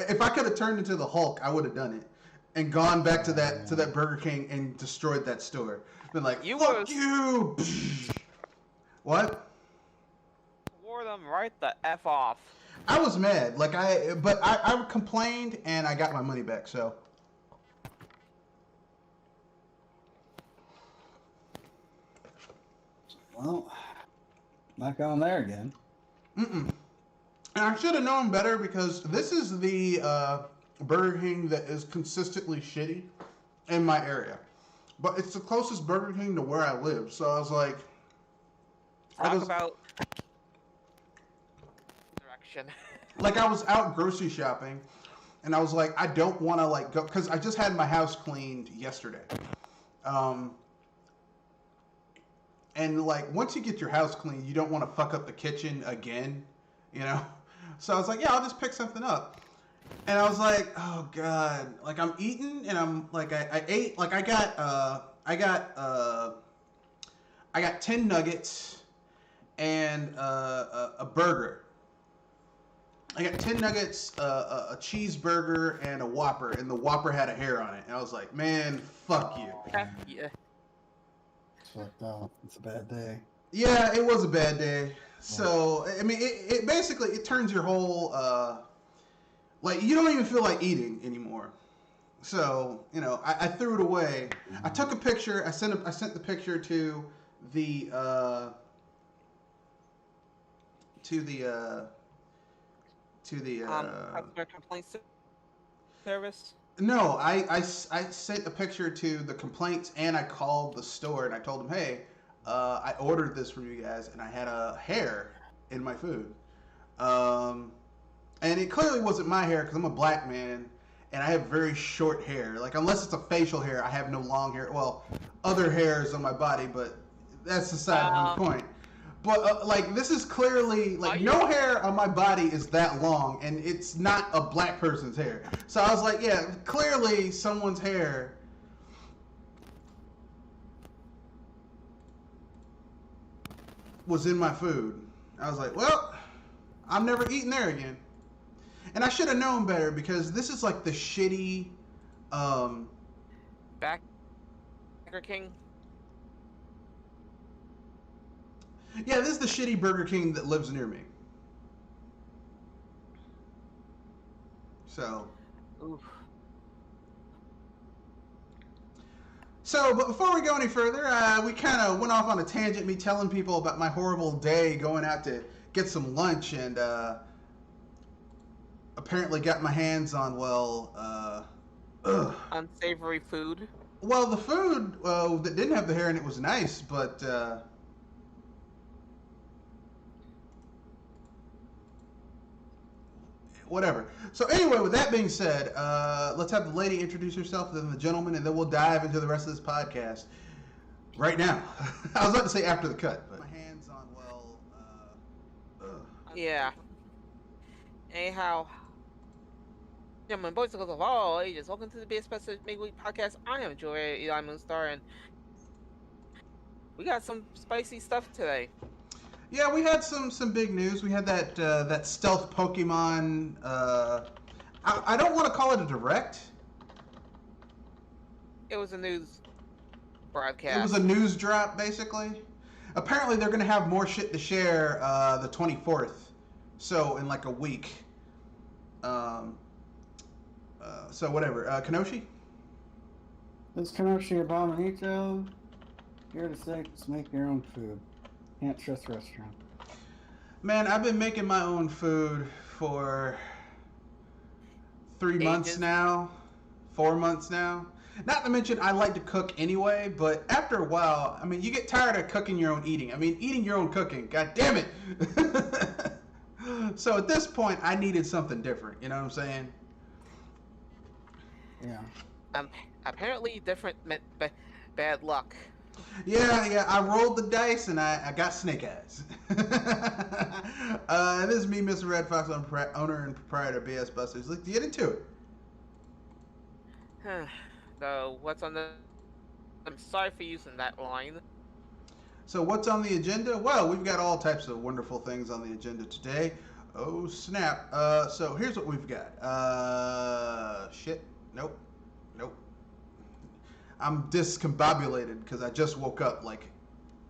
if I could have turned into the Hulk, I would have done it and gone back to that Burger King and destroyed that store. Been like, You fuck was you. What? wore them right the f off. I was mad. But I complained and I got my money back. So. Well, back on there again. Mm-mm. And I should have known better because this is the Burger King that is consistently shitty in my area. But it's the closest Burger King to where I live. So I was like... Talk about direction. Like, I was out grocery shopping, and I was like, I don't want to, like, go... Because I just had my house cleaned yesterday. And, like, once you get your house clean, you don't want to fuck up the kitchen again, you know? So I was like, yeah, I'll just pick something up. And I was like, oh, God. Like, I'm eating, and I'm, like, I ate, like, I got 10 nuggets and a burger. I got 10 nuggets, a cheeseburger, and a Whopper, and the Whopper had a hair on it. And I was like, man, fuck you. Yeah. Fucked up. It's a bad day. Yeah, it was a bad day. So, I mean, it basically, it turns your whole, like, you don't even feel like eating anymore. So, you know, I threw it away. I took a picture. I sent the picture to the Customer complaints service. No, I sent a picture to the complaints and I called the store and I told them, hey, I ordered this from you guys and I had a hair in my food. And it clearly wasn't my hair because I'm a black man and I have very short hair. Like, unless it's a facial hair, I have no long hair. Well, other hairs on my body, but that's aside from the point. But, like, this is clearly, like, no hair on my body is that long, and it's not a black person's hair. So I was like, yeah, clearly someone's hair was in my food. I was like, well, I'm never eating there again. And I should have known better because this is, like, the shitty, Burger King. yeah, this is the shitty Burger King that lives near me. So. Oof. So, but before we go any further, we kind of went off on a tangent, me telling people about my horrible day going out to get some lunch and apparently got my hands on, well, Unsavory food. well, the food that didn't have the hair in it was nice, but whatever. So anyway, with that being said, let's have the lady introduce herself, then the gentleman, and then we'll dive into the rest of this podcast right now. I was about to say after the cut, but my hands on, well, Yeah. Anyhow, gentlemen, boys and girls of all ages, welcome to the BS Special Midweek Podcast. I am Joy Eli Moonstar, and we got some spicy stuff today. yeah, we had some big news. We had that stealth Pokemon. I don't want to call it a direct. It was a news broadcast. It was a news drop, basically. Apparently, they're going to have more shit to share the 24th. So, in like a week. So, whatever. Kenoshi? This is Kenoshi Abominito. Here to say, just make your own food. Can't trust restaurant. Man, I've been making my own food for 3 months Ages. now. 4 months now. Not to mention, I like to cook anyway, but after a while, I mean, you get tired of cooking your own eating. I mean, eating your own cooking. God damn it. So at this point, I needed something different. You know what I'm saying? Yeah. Apparently, different meant bad luck. Yeah, I rolled the dice and I got snake eyes. This is me, Mr. Red Fox, owner and proprietor of BS Busters. Let's get into it. So, what's on the... I'm sorry for using that line. So what's on the agenda? Well, we've got all types of wonderful things on the agenda today. Oh snap. So here's what we've got. Shit. Nope. Nope. I'm discombobulated because I just woke up like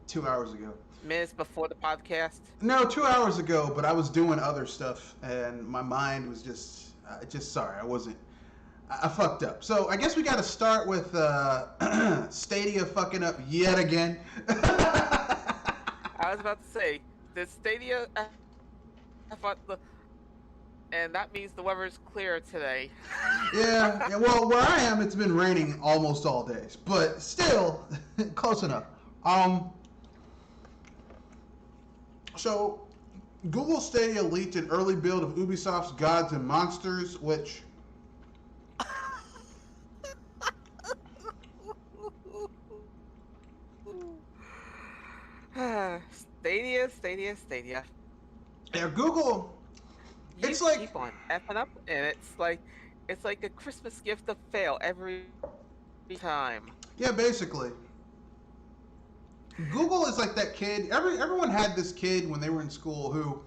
2 hours ago. Minutes before the podcast. No, 2 hours ago, but I was doing other stuff and my mind was just sorry. I fucked up. So I guess we got to start with Stadia fucking up yet again. I was about to say, the Stadia, and that means the weather's clear today. Yeah, well, where I am, it's been raining almost all day, but still, close enough. So, Google Stadia leaked an early build of Ubisoft's Gods and Monsters, which... Stadia. Yeah, Google... You It's like... keep on effing up, and it's like a Christmas gift to fail every time. Yeah, basically. Google is like that kid. Everyone had this kid when they were in school who,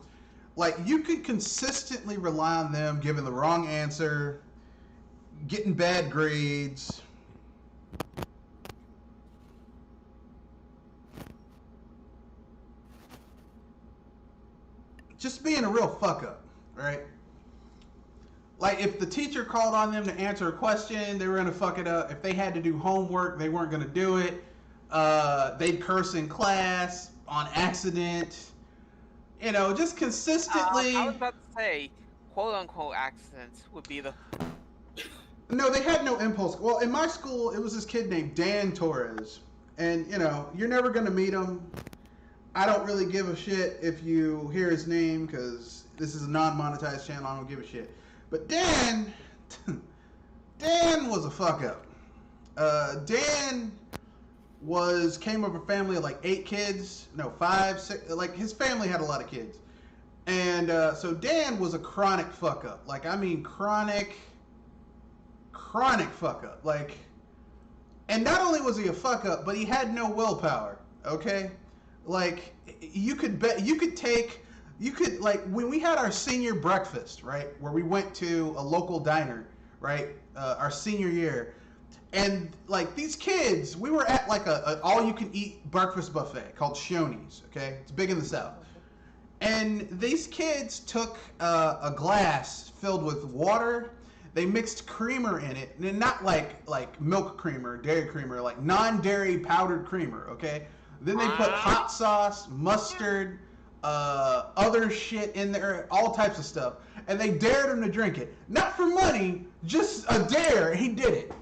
like, you could consistently rely on them giving the wrong answer, getting bad grades. Just being a real fuck up, right? Like, if the teacher called on them to answer a question, they were going to fuck it up. If they had to do homework, they weren't going to do it. They'd curse in class on accident. You know, just consistently. I was about to say, quote-unquote accidents would be the... No, they had no impulse. Well, in my school, it was this kid named Dan Torres. And, you know, you're never going to meet him. I don't really give a shit if you hear his name, because this is a non-monetized channel. I don't give a shit. But Dan was a fuck up. Dan came of a family of like 8 kids. No, 5, 6. Like, his family had a lot of kids. And so Dan was a chronic fuck up. Like, I mean, chronic fuck up. Like, and not only was he a fuck up, but he had no willpower. Okay? Like, like, when we had our senior breakfast, right, where we went to a local diner, right, our senior year, and, like, these kids, we were at, like, a all-you-can-eat breakfast buffet called Shoney's, okay? It's big in the South. And these kids took a glass filled with water. They mixed creamer in it, and not like milk creamer, dairy creamer, like non-dairy powdered creamer, okay? Then they put hot sauce, mustard, other shit in there, all types of stuff. And they dared him to drink it. Not for money, just a dare. He did it.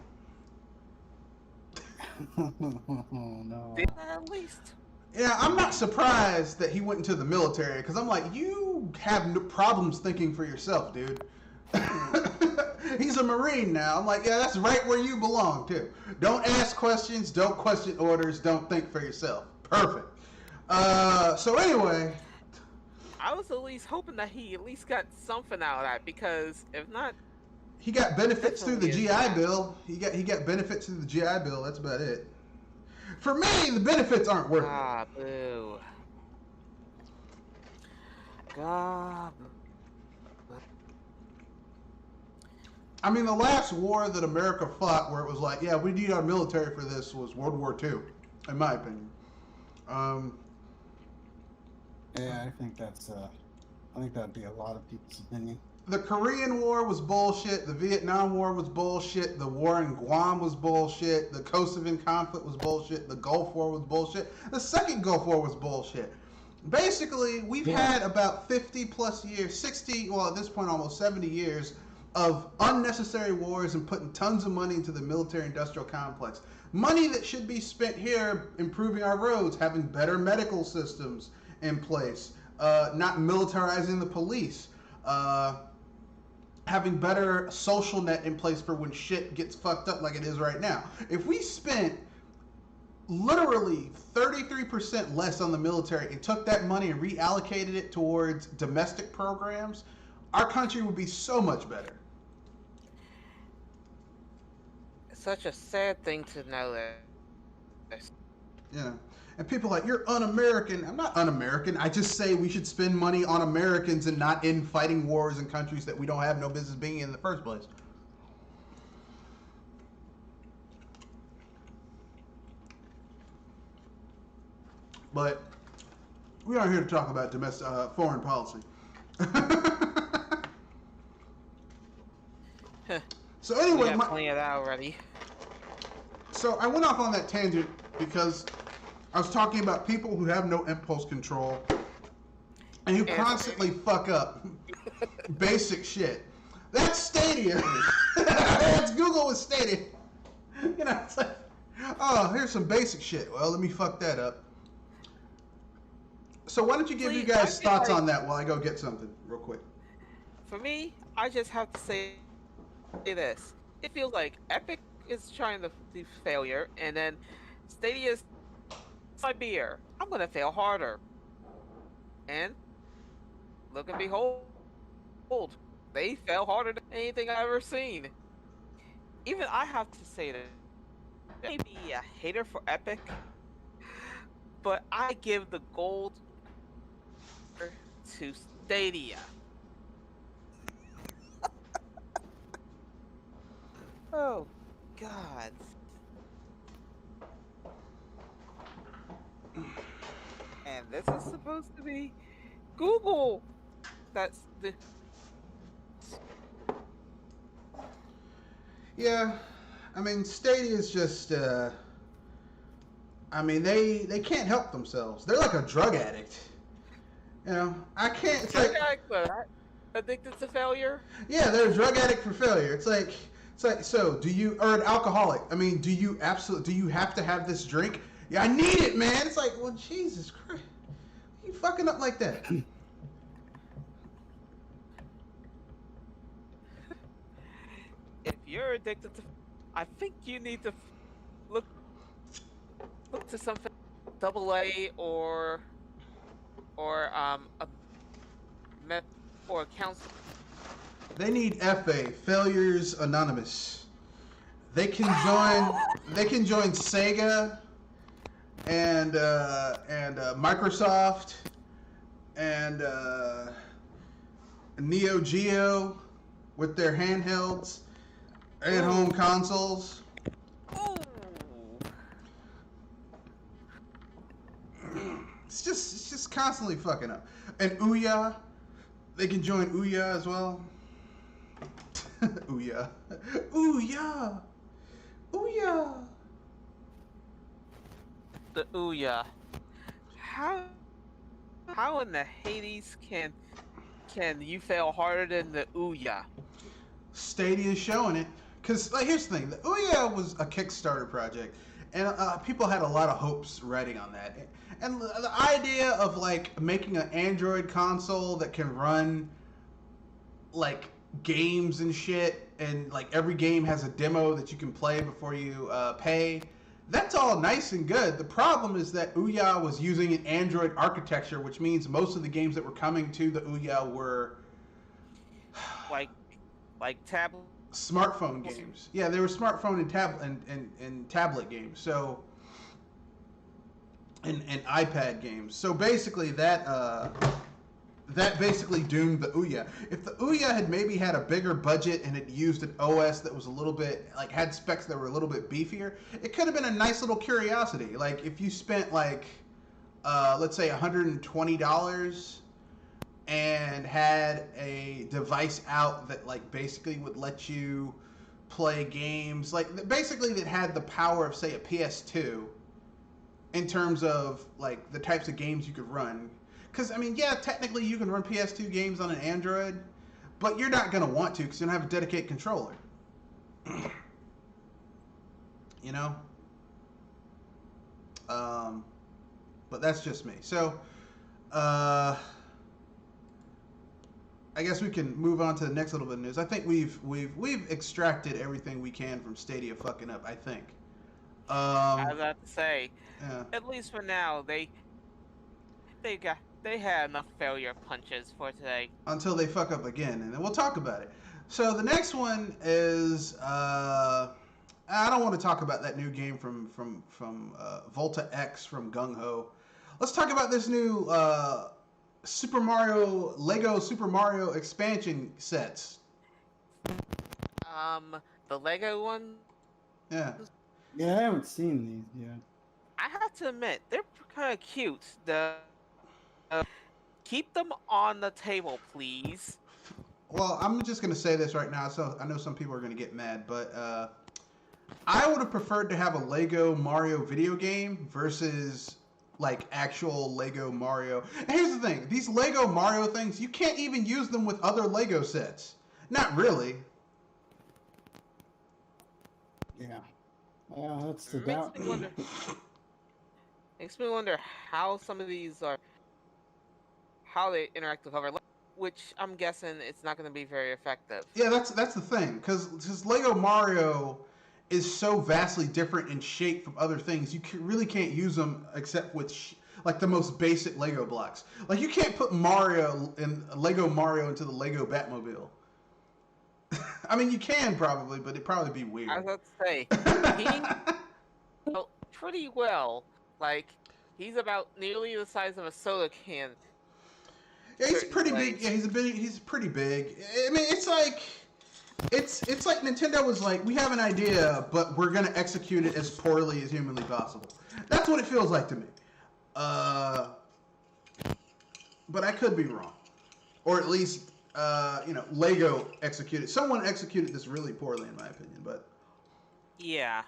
No. Did that at least? Yeah, I'm not surprised that he went into the military, because I'm like, you have no problems thinking for yourself, dude. He's a Marine now. I'm like, yeah, that's right where you belong, too. Don't ask questions, don't question orders, don't think for yourself. Perfect. So anyway... I was at least hoping that he at least got something out of that, because if not... He got benefits through the GI Definitely is, Bill. He got benefits through the GI Bill. That's about it. For me, the benefits aren't worth it. Ah, boo. God. I mean, the last war that America fought where it was like, yeah, we need our military for this was World War II, in my opinion. Yeah, I think that'd be a lot of people's opinion. The Korean War was bullshit. The Vietnam War was bullshit. The war in Guam was bullshit. The Kosovan conflict was bullshit. The Gulf War was bullshit. The second Gulf War was bullshit. Basically, we've had about 50 plus years, 60, well, at this point, almost 70 years of unnecessary wars and putting tons of money into the military-industrial complex. Money that should be spent here improving our roads, having better medical systems in place, not militarizing the police, having better social net in place for when shit gets fucked up like it is right now. If we spent literally 33% less on the military and took that money and reallocated it towards domestic programs, our country would be so much better. Such a sad thing to know that. Yeah. And people are like, you're un-American. I'm not un-American. I just say we should spend money on Americans and not in fighting wars in countries that we don't have no business being in the first place. But we aren't here to talk about domestic foreign policy. So We anyway, have plenty of that already. so I went off on that tangent because I was talking about people who have no impulse control and who constantly fuck up basic shit. That's Stadia. That's Google with Stadia. You know, it's like, oh, here's some basic shit. Well, let me fuck that up. So why don't you give you guys thoughts on that while I go get something real quick? For me, I just have to say this. It feels like Epic is trying to do failure, and then Stadia's my beer. I'm gonna fail harder. And look and behold, they fail harder than anything I've ever seen. Even I have to say that I may be a hater for Epic, but I give the gold to Stadia. Oh, God. And this is supposed to be Google. That's the. Yeah, I mean, Stadia is just, I mean, they can't help themselves. They're like a drug addict. You know, I can't, it's like, Addicted to failure? yeah, they're a drug addict for failure. It's like, so do you, or an alcoholic? I mean, do you have to have this drink? Yeah, I need it, man. It's like, well, Jesus Christ. Why you fucking up like that? If you're addicted to, I think you need to look to something AA or a council. They need FA, Failures Anonymous. They can join Sega and Microsoft and Neo Geo with their handhelds and home consoles. Ooh. It's just constantly fucking up. And Ouya, they can join Ouya as well. Ouya. Ouya. Ouya. The Ouya. How in the Hades can you fail harder than the Ouya? Stadia's showing it. Because, like, here's the thing. The Ouya was a Kickstarter project. And people had a lot of hopes riding on that. And the idea of, like, making an Android console that can run, like, games and shit, and, like, every game has a demo that you can play before you pay, that's all nice and good. The problem is that Ouya was using an Android architecture, which means most of the games that were coming to the Ouya were... like tablet? Smartphone games. Yeah, they were smartphone and tablet games. So... And iPad games. So basically that basically doomed the Ouya. If the Ouya had maybe had a bigger budget and it used an OS that was a little bit, like, had specs that were a little bit beefier, it could have been a nice little curiosity. Like, if you spent, like, let's say $120 and had a device out that, like, basically would let you play games, like, basically that had the power of, say, a PS2 in terms of, like, the types of games you could run. Because, I mean, yeah, technically you can run PS2 games on an Android, but you're not going to want to because you don't have a dedicated controller. You know? But that's just me. So, I guess we can move on to the next little bit of news. I think we've extracted everything we can from Stadia fucking up, I think. I was about to say, yeah. At least for now, they had enough failure punches for today. Until they fuck up again, and then we'll talk about it. So the next one is, I I don't want to talk about that new game from Volta X from Gung Ho. Let's talk about this new Lego Super Mario expansion sets. The Lego one. Yeah. Yeah, I haven't seen these yet. I have to admit, they're kind of cute. Keep them on the table, please. Well, I'm just gonna say this right now. So I know some people are gonna get mad, but I would have preferred to have a Lego Mario video game versus like actual Lego Mario. And here's the thing: these Lego Mario things, you can't even use them with other Lego sets. Not really. Yeah. Well, that's the Makes doubt. me wonder. Makes me wonder how some of these are, how they interact with other, which I'm guessing it's not going to be very effective. Yeah, that's the thing, because Lego Mario is so vastly different in shape from other things. You really can't use them except with like the most basic Lego blocks. Like you can't put Lego Mario into the Lego Batmobile. I mean, you can probably, but it'd probably be weird. I was about to say, he built pretty well. Like, he's about nearly the size of a soda can. Yeah, he's certain pretty ways. big. Yeah, he's pretty big. I mean, it's like Nintendo was like, we have an idea, but we're gonna execute it as poorly as humanly possible. That's what it feels like to me. But I could be wrong, or at least Lego executed. Someone executed this really poorly, in my opinion. But Yeah.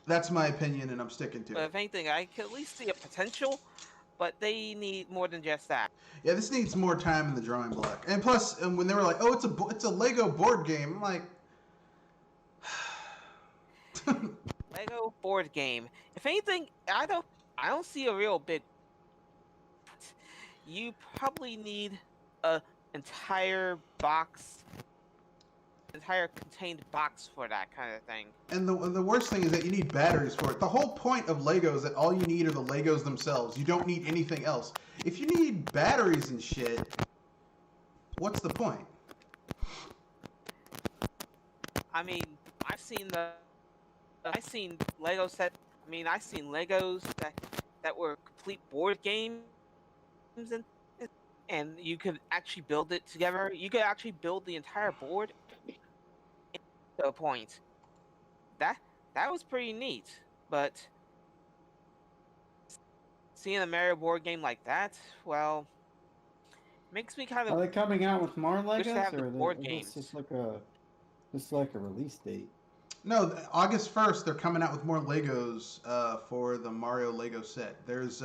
that's my opinion, and I'm sticking to But it. if anything, I can at least see a potential, but they need more than just that. Yeah, this needs more time in the drawing block. And plus, when they were like, "Oh, it's a Lego board game," I'm like, Lego board game. If anything, I don't see a real big. You probably need a entire contained box for that kind of thing. and the worst thing is that you need batteries for it. The whole point of Lego is that all you need are the Legos themselves. You don't need anything else. If you need batteries and shit, what's the point? I mean, I've seen Lego set. I mean, I've seen Legos that were complete board games, and you could actually build it together. You could actually build the entire board to a point. That was pretty neat. But seeing a Mario board game like that, well, makes me kind Are of they coming out with more wish to Legos, have the or board is games. this just like a release date? No, August 1st, they're coming out with more Legos for the Mario Lego set. There's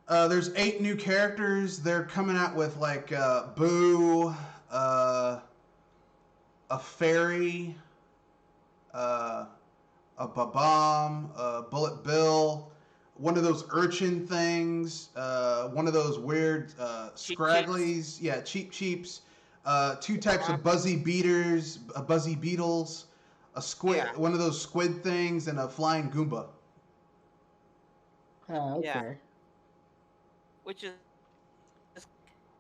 8 new characters. They're coming out with like Boo, a fairy, a Babam, Bullet Bill, one of those urchin things, one of those weird Cheap scragglies, yeah, cheaps, 2 types Uh-huh. of buzzy beetles, a squid, Yeah. one of those squid things, and a flying Goomba. Oh, okay. Yeah. which is,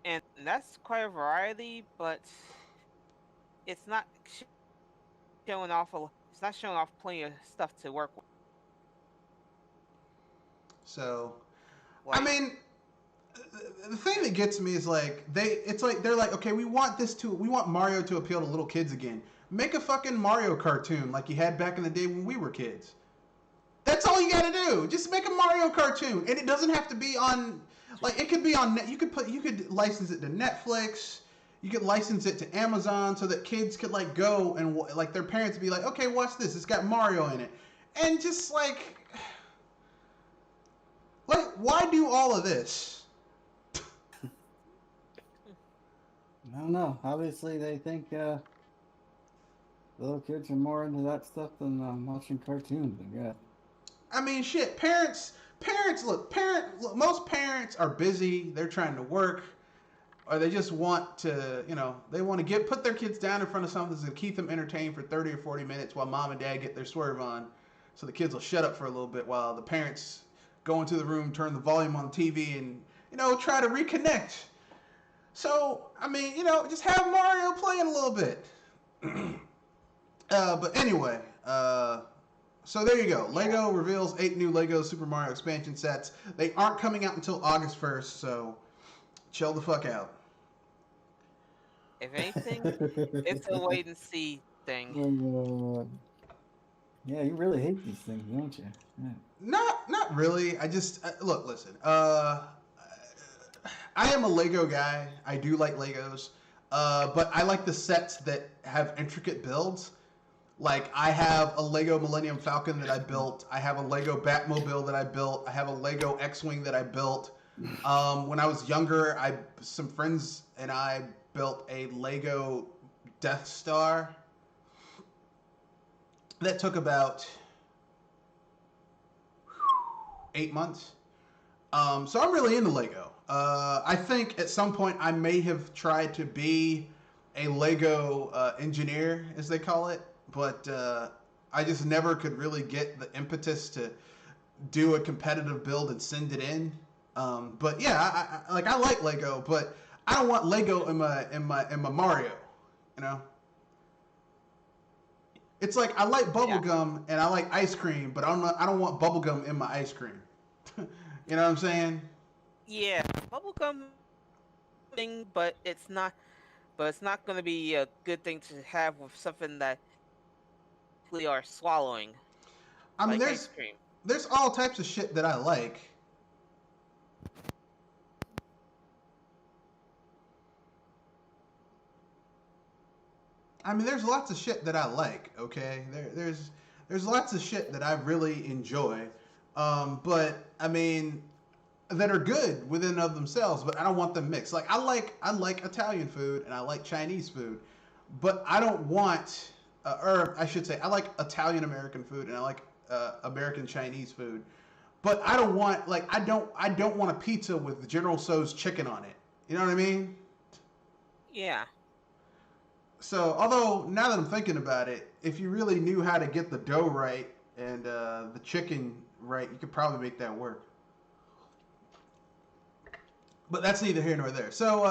and that's quite a variety, but it's not showing off. It's not showing off plenty of stuff to work with. So, Like, I mean, the thing that gets me is like they're like, okay, we want Mario to appeal to little kids again. Make a fucking Mario cartoon like you had back in the day when we were kids. That's all you gotta do. Just make a Mario cartoon, and it doesn't have to be on. Like it could be on. You could license it to Netflix. You could license it to Amazon so that kids could like go and like their parents would be like, okay, watch this. It's got Mario in it, and just like why do all of this? I don't know. Obviously, they think little kids are more into that stuff than watching cartoons. I guess. I mean, shit. Look, most parents are busy. They're trying to work, or they just want to, they want to put their kids down in front of something to keep them entertained for 30 or 40 minutes while mom and dad get their swerve on, so the kids will shut up for a little bit while the parents go into the room, turn the volume on the TV, and try to reconnect. So, I mean, just have Mario playing a little bit. But anyway, So there you go. Lego reveals 8 new Lego Super Mario expansion sets. They aren't coming out until August 1st, so chill the fuck out. If anything, it's a wait and see thing. Yeah, you really hate these things, don't you? Yeah. Not really. I just look. Listen. I am a Lego guy. I do like Legos, but I like the sets that have intricate builds. Like I have a Lego Millennium Falcon that I built. I have a Lego Batmobile that I built. I have a Lego X-wing that I built. When I was younger, some friends and I built a Lego Death Star. That took about 8 months. So I'm really into Lego. I think at some point I may have tried to be a Lego engineer, as they call it, but I just never could really get the impetus to do a competitive build and send it in. But yeah, I like Lego, but I don't want Lego in my Mario, you know. It's like I like bubblegum and I like ice cream, but I don't want bubblegum in my ice cream. You know what I'm saying? Yeah, bubblegum thing, but it's not going to be a good thing to have with something that we are swallowing. I mean, like ice cream. There's all types of shit that I like. I mean, there's lots of shit that I like. Okay, there's lots of shit that I really enjoy, but I mean, that are good within and of themselves. But I don't want them mixed. Like I like Italian food and I like Chinese food, but I don't want, or I should say, I like Italian American food and I like American Chinese food, but I don't want I don't want a pizza with General Tso's chicken on it. You know what I mean? Yeah. So, although now that I'm thinking about it, if you really knew how to get the dough right and the chicken right, you could probably make that work. But that's neither here nor there. So,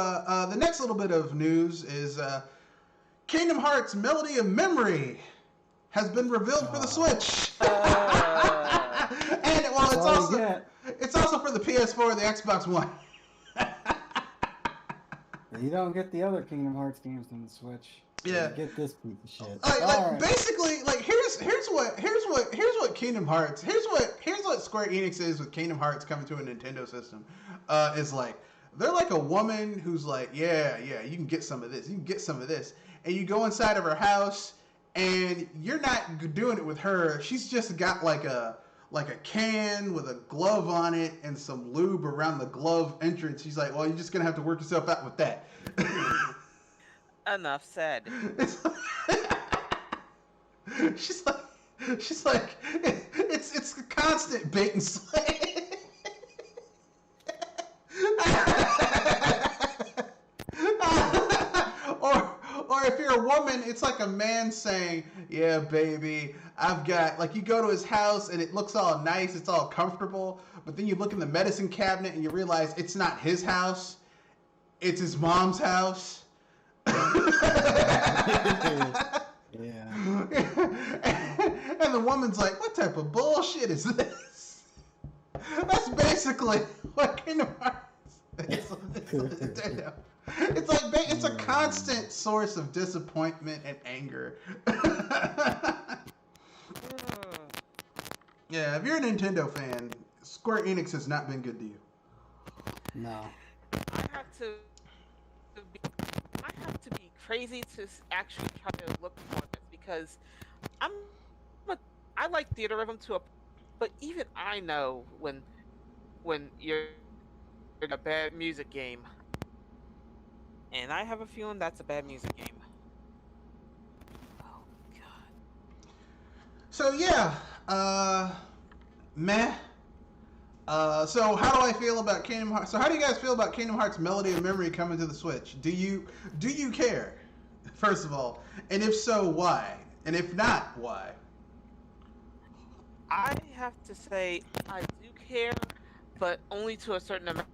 the next little bit of news is Kingdom Hearts Melody of Memory has been revealed for the Switch. And it's also for the PS4 and the Xbox One. You don't get the other Kingdom Hearts games on the Switch. Yeah. You get this piece of shit. Basically, here's what Kingdom Hearts, here's what Square Enix is with Kingdom Hearts coming to a Nintendo system. Is like they're like a woman who's like, yeah, you can get some of this, you can get some of this, and you go inside of her house, and you're not doing it with her. She's just got like a can with a glove on it and some lube around the glove entrance. She's like, well, you're just gonna have to work yourself out with that. Enough said. She's like, it's a constant bait and switch. Or if you're a woman, it's like a man saying, yeah, baby, I've got, like, you go to his house and it looks all nice, it's all comfortable, but then you look in the medicine cabinet and you realize it's not his house, it's his mom's house. Yeah. And the woman's like, what type of bullshit is this? That's basically what Kingdom Hearts is. It's a constant source of disappointment and anger. Yeah, if you're a Nintendo fan, Square Enix has not been good to you. No. I have to be crazy to actually try to look for this because I like Theatrhythm but even I know when you're in a bad music game, and I have a feeling that's a bad music game. Oh God. So yeah, meh. So how do I feel about Kingdom Hearts? So how do you guys feel about Kingdom Hearts Melody of Memory coming to the Switch? Do you care? First of all, and if so, why? And if not, why? I have to say I do care, but only to a certain amount.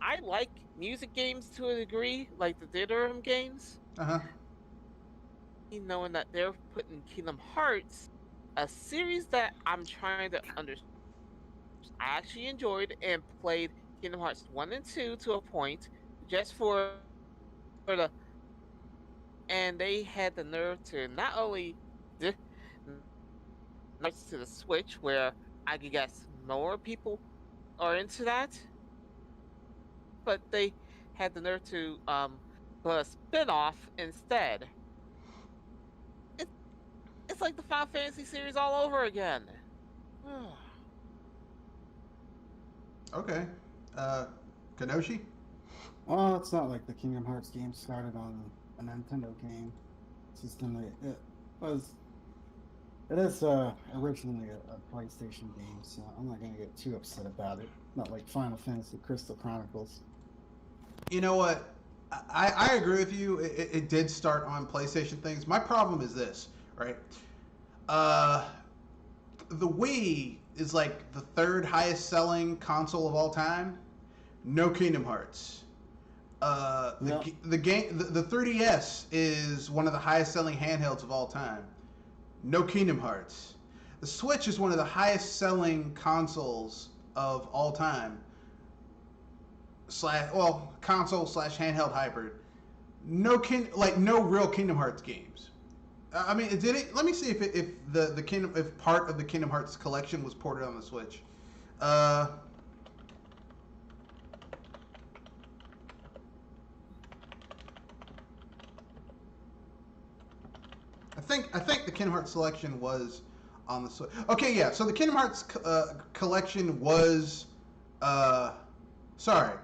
I like music games to a degree, like the Theatrhythm games. Uh-huh. knowing that they're putting Kingdom Hearts, a series that I'm trying to understand. I actually enjoyed and played Kingdom Hearts 1 and 2 to a point just for the and they had the nerve to not only di- nice to the Switch where I guess more people are into that, but they had the nerve to put a spin-off instead. It, it's like the Final Fantasy series all over again. Okay. Kenoshi? Well, it's not like the Kingdom Hearts game started on a Nintendo game system. It is originally a PlayStation game, so I'm not gonna get too upset about it. Not like Final Fantasy Crystal Chronicles. You know what? I agree with you. It did start on PlayStation things. My problem is this, right? The Wii is like the third highest selling console of all time. No Kingdom Hearts. The game, the 3DS is one of the highest selling handhelds of all time. No Kingdom Hearts. The Switch is one of the highest selling consoles of all time. Console slash handheld hybrid. No real Kingdom Hearts games. I mean, did it? Let me see if part of the Kingdom Hearts collection was ported on the Switch. I think the Kingdom Hearts selection was on the Switch. Okay, yeah. So the Kingdom Hearts collection was. Sorry.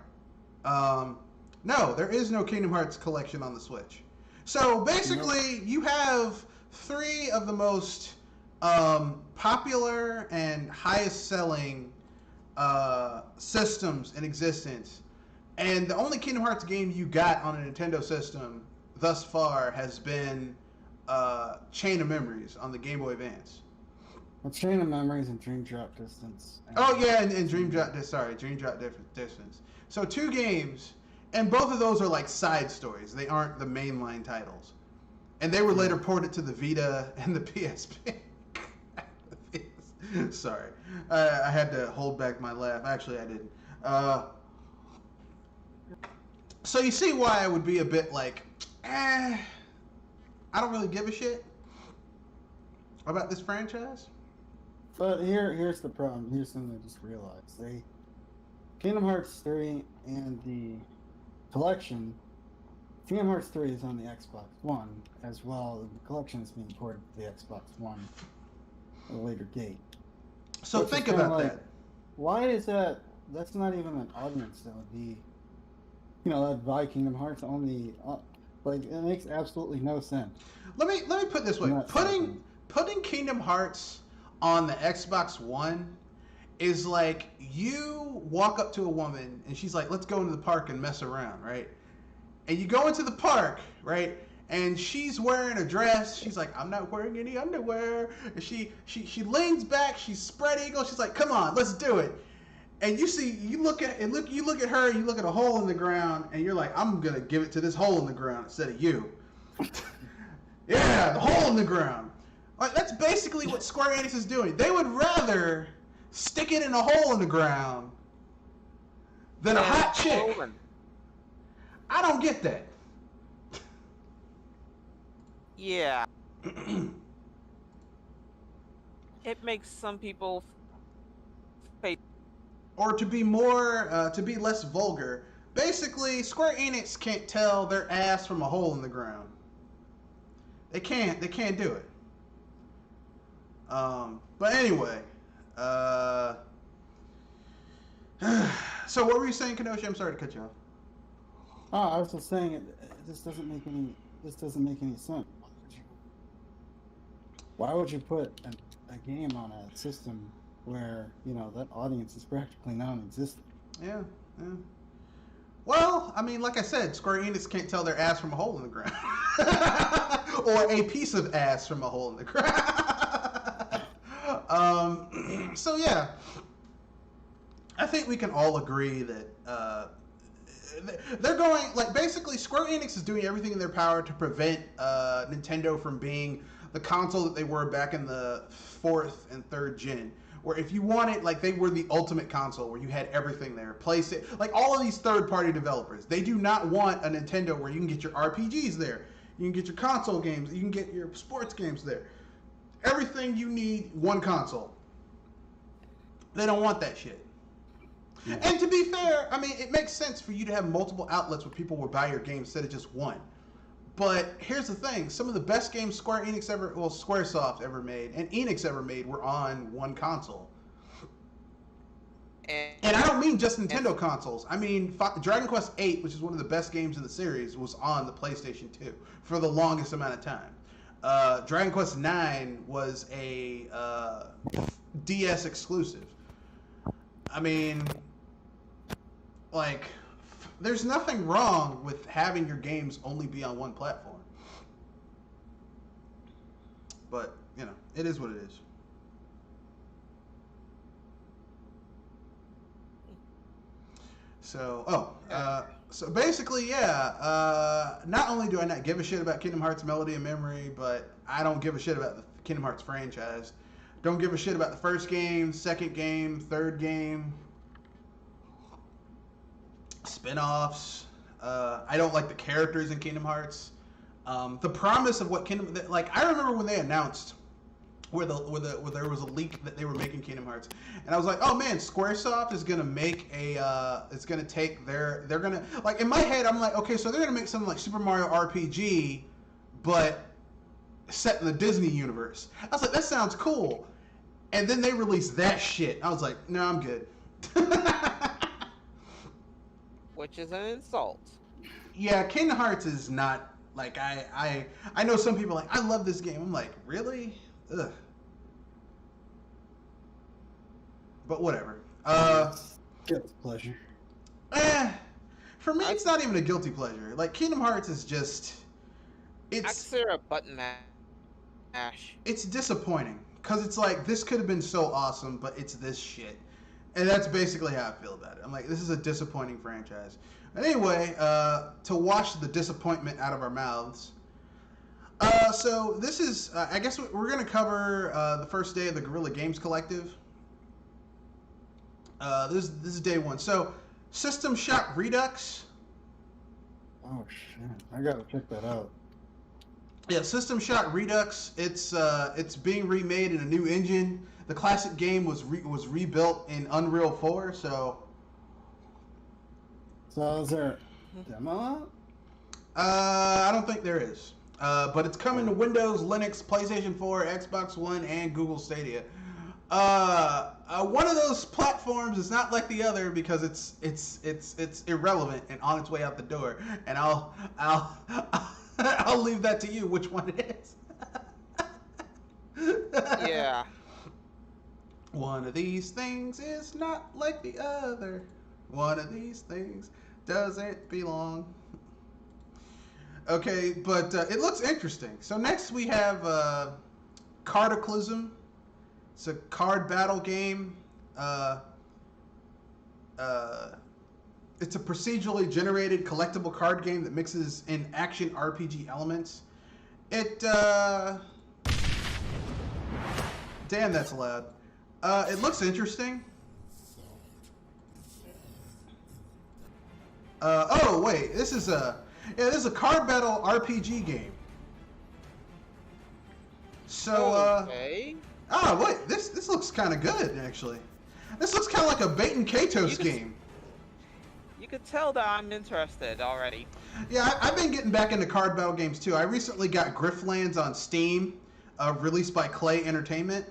No, there is no Kingdom Hearts collection on the Switch. So basically, you have three of the most popular and highest selling systems in existence. And the only Kingdom Hearts game you got on a Nintendo system thus far has been Chain of Memories on the Game Boy Advance. Well, Chain of Memories and Dream Drop Distance. Oh yeah, and Dream Drop Distance. So 2 games, and both of those are like side stories. They aren't the mainline titles. And they were later ported to the Vita and the PSP. Sorry, I had to hold back my laugh. Actually, I didn't. So you see why I would be a bit like, I don't really give a shit about this franchise. But here's the problem. Here's something I just realized. Kingdom Hearts 3 and the collection. Kingdom Hearts 3 is on the Xbox One as well. The collection is being ported to the Xbox One at a later date. So think about that. Why is that? That's not even an audience that would be, that buy Kingdom Hearts only. It makes absolutely no sense. Let me put it this way: putting Kingdom Hearts on the Xbox One is like you walk up to a woman and she's like, "Let's go into the park and mess around," right? And you go into the park, right? And she's wearing a dress. She's like, "I'm not wearing any underwear." And she leans back. She's spread eagle. She's like, "Come on, let's do it." And you look at her, and you look at a hole in the ground, and you're like, "I'm gonna give it to this hole in the ground instead of you." Yeah, the hole in the ground. Like, that's basically what Square Enix is doing. They would rather stick it in a hole in the ground than a hot chick. I don't get that. Yeah. It makes some people face. Or to be less vulgar, basically, Square Enix can't tell their ass from a hole in the ground. They can't do it. But anyway, so what were you saying, Kenoshi? I'm sorry to cut you off. Oh, I was just saying this doesn't make any sense. Why would you put a game on a system where that audience is practically non-existent? Yeah. Well, I mean, like I said, Square Enix can't tell their ass from a hole in the ground, or a piece of ass from a hole in the ground. So yeah, I think we can all agree that they're going like basically Square Enix is doing everything in their power to prevent Nintendo from being the console that they were back in the fourth and third gen. Where if you wanted, like they were the ultimate console where you had everything there. PlayStation, like all of these third-party developers, they do not want a Nintendo where you can get your RPGs there, you can get your console games, you can get your sports games there. Everything you need, one console. They don't want that shit. Yeah. And to be fair, I mean, it makes sense for you to have multiple outlets where people will buy your game instead of just one. But here's the thing: some of the best games Squaresoft ever made, and Enix ever made, were on one console. And I don't mean just Nintendo consoles. I mean, Dragon Quest VIII, which is one of the best games in the series, was on the PlayStation 2 for the longest amount of time. Dragon Quest IX was a DS exclusive. I mean, like, there's nothing wrong with having your games only be on one platform. But, you know, it is what it is. So, so basically, yeah, not only do I not give a shit about Kingdom Hearts Melody and Memory, but I don't give a shit about the Kingdom Hearts franchise. Don't give a shit about the first game, second game, third game, spin-offs. I don't like the characters in Kingdom Hearts. The promise of what Kingdom, like I remember when they announced where there was a leak that they were making Kingdom Hearts, and I was like, oh man, SquareSoft is gonna make it's gonna take they're gonna, like in my head I'm like, okay, so they're gonna make something like Super Mario RPG, but set in the Disney universe. I was like, that sounds cool. And then they released that shit. I was like, no, I'm good. Which is an insult. Yeah, Kingdom Hearts is not like I know some people are like, I love this game. I'm like, really? Ugh. But whatever. Guilty pleasure. For me, it's not even a guilty pleasure. Like Kingdom Hearts is just, I consider a button mash. It's disappointing because it's like this could have been so awesome, but it's this shit, and that's basically how I feel about it. I'm like, this is a disappointing franchise. But anyway, to wash the disappointment out of our mouths. So this is, I guess we're going to cover the first day of the Guerrilla Games Collective. This is day one. So, System Shock Redux. Oh shit! I gotta check that out. Yeah, System Shock Redux. It's being remade in a new engine. The classic game was rebuilt in Unreal 4. So is there a demo out? I don't think there is. But it's coming to Windows, Linux, PlayStation 4, Xbox One, and Google Stadia. One of those platforms is not like the other because it's irrelevant and on its way out the door. And I'll leave that to you which one it is. Yeah. One of these things is not like the other. One of these things doesn't belong. Okay, but it looks interesting. So next we have Cardaclysm. It's a card battle game. It's a procedurally generated collectible card game that mixes in action RPG elements. Damn, that's loud. It looks interesting. Oh wait, this is a card battle RPG game. So okay. Oh wait, this looks kind of good actually. This looks kind of like a Bait and Katos game. You could tell that I'm interested already. Yeah, I've been getting back into card battle games too. I recently got Griftlands on Steam, released by Clay Entertainment,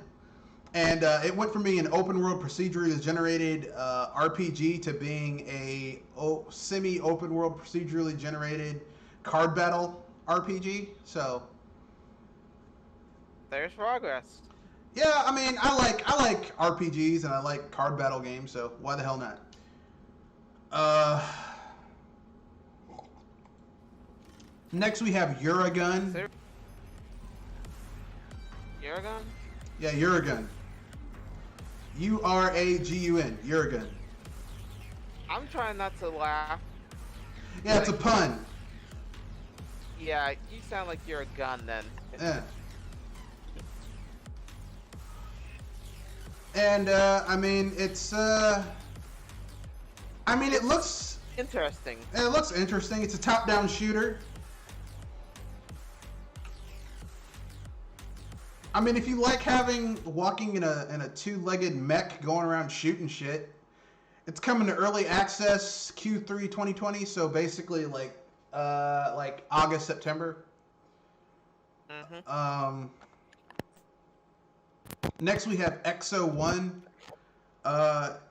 and it went from being an open world procedurally generated RPG to being a semi-open world procedurally generated card battle RPG. So there's progress. Yeah, I mean, I like RPGs and I like card battle games, so why the hell not? Next we have Uragun. Uragun? Yeah, Uragun. Uragun. Uragun. I'm trying not to laugh Yeah, it's a pun. Yeah, you sound like you're a gun then. Yeah. And I mean, it's I mean, it looks Interesting. interesting. It's a top-down shooter. I mean, if you like walking in a two-legged mech going around shooting shit, it's coming to early access Q3 2020. So basically, like August, September. Mm-hmm. Next we have EXO 1.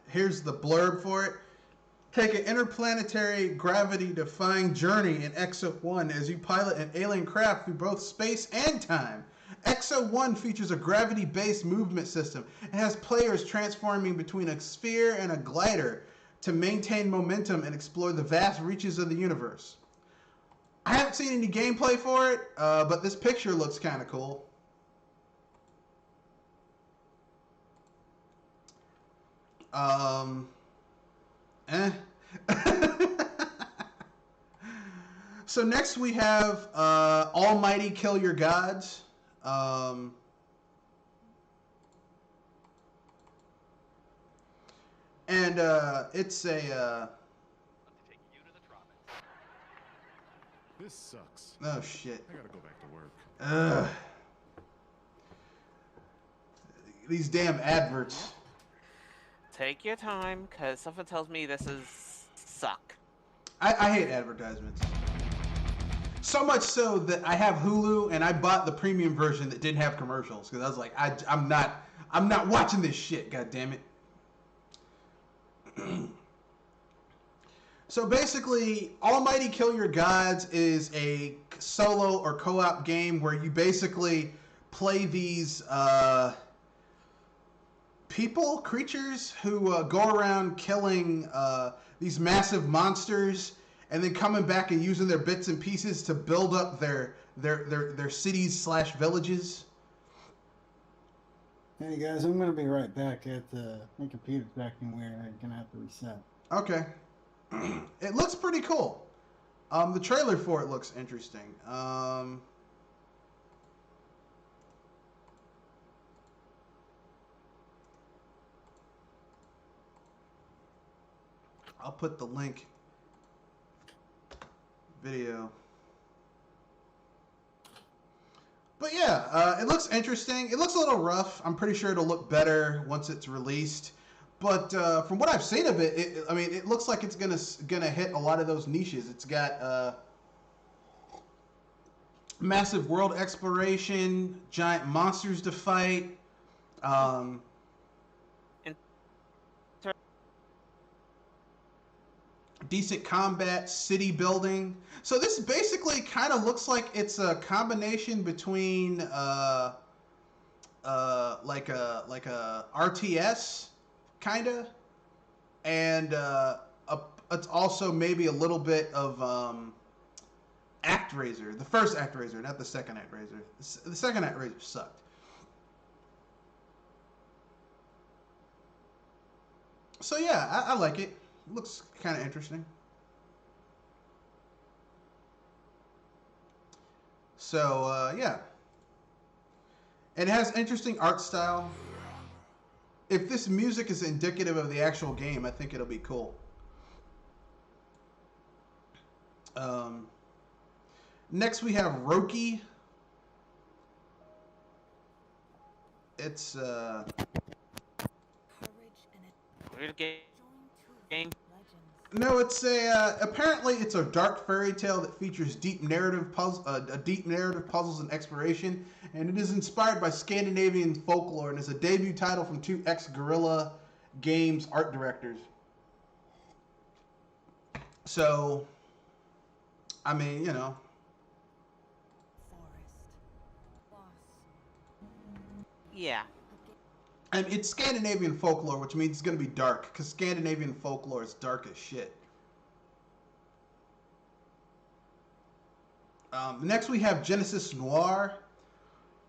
Here's the blurb for it. Take an interplanetary gravity-defying journey in EXO 1 as you pilot an alien craft through both space and time. EXO 1 features a gravity-based movement system and has players transforming between a sphere and a glider to maintain momentum and explore the vast reaches of the universe. I haven't seen any gameplay for it, but this picture looks kind of cool. So next we have Almighty Kill Your Gods. And it's a This sucks. oh shit. I gotta go back to work. Ugh. These damn adverts. Take your time, cause something tells me this is suck. I hate advertisements. So much so that I have Hulu and I bought the premium version that didn't have commercials because I was like, I'm not watching this shit. God damn it. So basically, Almighty Kill Your Gods is a solo or co-op game where you basically play these creatures who go around killing these massive monsters and then coming back and using their bits and pieces to build up their cities / villages. Hey guys, I'm gonna be right back. My computer's acting weird. I'm gonna have to reset. Okay. It looks pretty cool. The trailer for it looks interesting. I'll put the link. Video. But yeah, it looks interesting. It looks a little rough. I'm pretty sure it'll look better once it's released. But from what I've seen of it, I mean, it looks like it's gonna hit a lot of those niches. It's got massive world exploration, giant monsters to fight, decent combat, city building. So this basically kind of looks like it's a combination between like a RTS kinda, and it's also maybe a little bit of ActRaiser, the first ActRaiser, not the second ActRaiser. The second ActRaiser sucked. So yeah, I like it. It looks kind of interesting. So yeah, it has interesting art style. If this music is indicative of the actual game, I think it'll be cool. Next we have Roki. It's Weird game. no, it's apparently it's a dark fairy tale that features deep narrative puzzles and exploration, and it is inspired by Scandinavian folklore and is a debut title from two ex-Guerrilla Games art directors. So, I mean, you know. Yeah. And it's Scandinavian folklore, which means it's going to be dark, because Scandinavian folklore is dark as shit. Next we have Genesis Noir,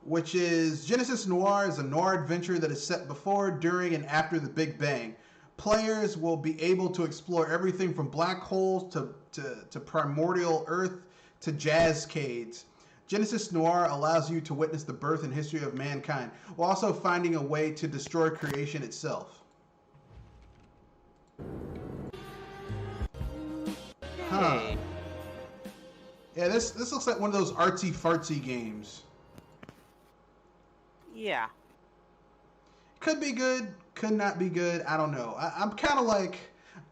which is... Genesis Noir is a noir adventure that is set before, during, and after the Big Bang. Players will be able to explore everything from black holes to to primordial Earth to jazzcades. Genesis Noir allows you to witness the birth and history of mankind, while also finding a way to destroy creation itself. Huh. Hey. Yeah, this looks like one of those artsy fartsy games. Yeah. Could be good, could not be good. I don't know. I'm kind of like,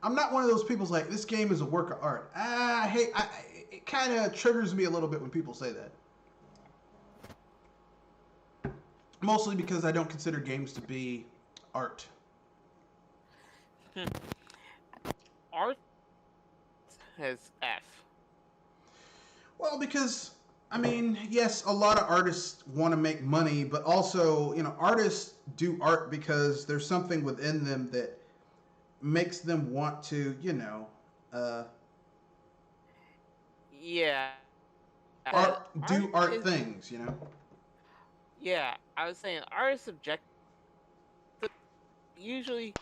I'm not one of those people's like, this game is a work of art. It kind of triggers me a little bit when people say that. Mostly because I don't consider games to be art. Art has F. Well, because, I mean, yes, a lot of artists want to make money, but also, artists do art because there's something within them that makes them want to, Yeah. do art is- things, Yeah, I was saying art is subjective. Usually,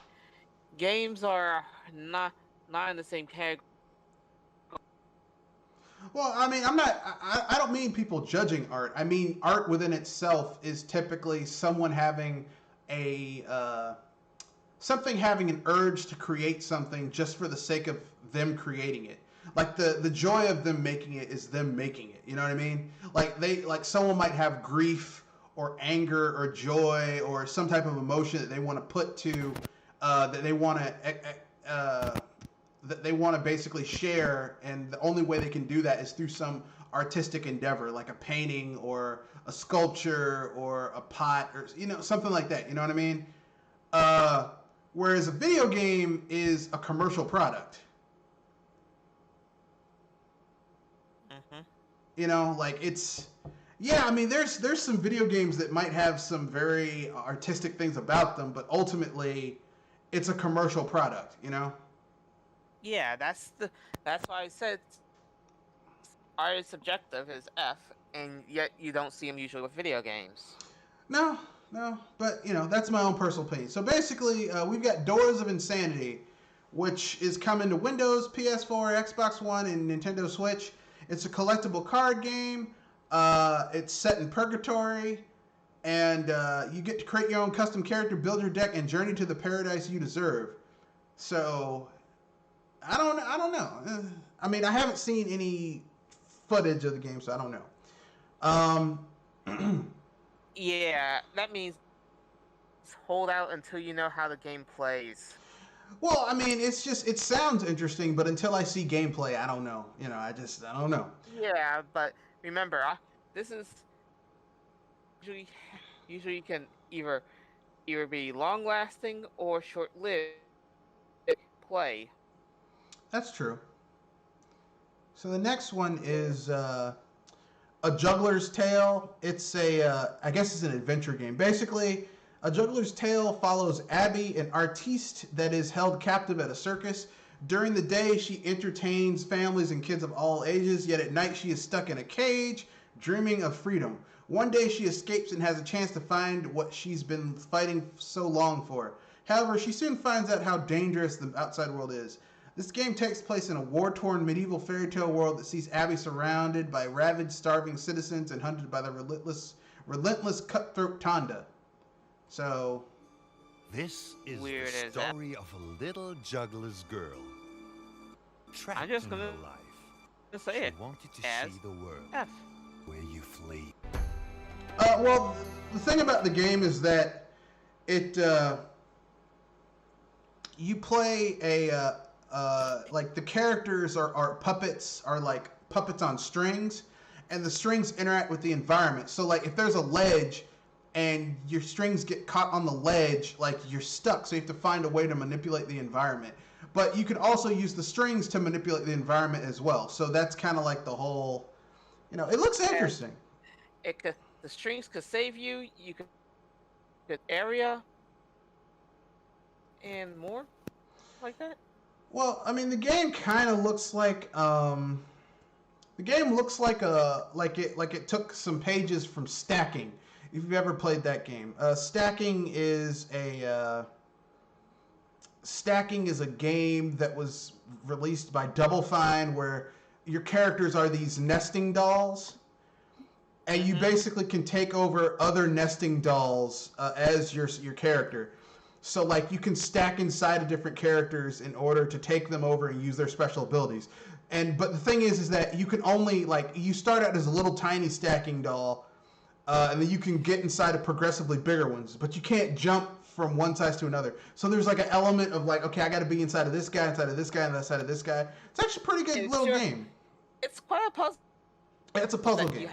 games are not in the same category. Well, I mean, I don't mean people judging art. I mean, art within itself is typically someone having something having an urge to create something just for the sake of them creating it. Like the joy of them making it is them making it. You know what I mean? Like someone might have grief or anger or joy or some type of emotion that they want to put to that they want to basically share, and the only way they can do that is through some artistic endeavor, like a painting or a sculpture or a pot or something like that. You know what I mean? Whereas a video game is a commercial product. Like it's, yeah, I mean, there's some video games that might have some very artistic things about them, but ultimately, it's a commercial product. Yeah, that's why I said art is subjective is F, and yet you don't see them usually with video games. No, but that's my own personal opinion. So basically, we've got Doors of Insanity, which is coming to Windows, PS4, Xbox One, and Nintendo Switch. It's a collectible card game. It's set in purgatory, and you get to create your own custom character, build your deck, and journey to the paradise you deserve. So, I don't know. I mean, I haven't seen any footage of the game, so I don't know. Yeah, that means hold out until you know how the game plays. Well, I mean, it sounds interesting, but until I see gameplay, I don't know. I don't know. Yeah, but remember, this is usually can either be long lasting or short lived play. That's true. So the next one is A Juggler's Tale. It's I guess it's an adventure game. Basically, A Juggler's Tale follows Abby, an artiste that is held captive at a circus. During the day, she entertains families and kids of all ages, yet at night she is stuck in a cage, dreaming of freedom. One day she escapes and has a chance to find what she's been fighting so long for. However, she soon finds out how dangerous the outside world is. This game takes place in a war-torn medieval fairy tale world that sees Abby surrounded by ravaged, starving citizens and hunted by the relentless cutthroat Tonda. So, this is Weird the as that. story of a little juggler's girl. Trapped I'm just in gonna her life. say She it wanted to as see the world F. where you flee. well, the thing about the game is that it you play like the characters are puppets, are like puppets on strings, and the strings interact with the environment. So like if there's a ledge and your strings get caught on the ledge, like you're stuck, so you have to find a way to manipulate the environment. But you can also use the strings to manipulate the environment as well. So that's kind of like the whole, it looks interesting. The strings could save you. You could area and more like that. Well, I mean, the game kind of looks like the game looks like it took some pages from Stacking. If you've ever played that game, Stacking is Stacking is a game that was released by Double Fine, where your characters are these nesting dolls, and you basically can take over other nesting dolls as your character. So like you can stack inside of different characters in order to take them over and use their special abilities. But the thing is that you can only you start out as a little tiny stacking doll, and then you can get inside of progressively bigger ones, but you can't jump from one size to another. So there's like an element of like, okay, I got to be inside of this guy, inside of this guy, and that side of this guy. It's actually a pretty good little game. It's quite a puzzle. It's a puzzle game.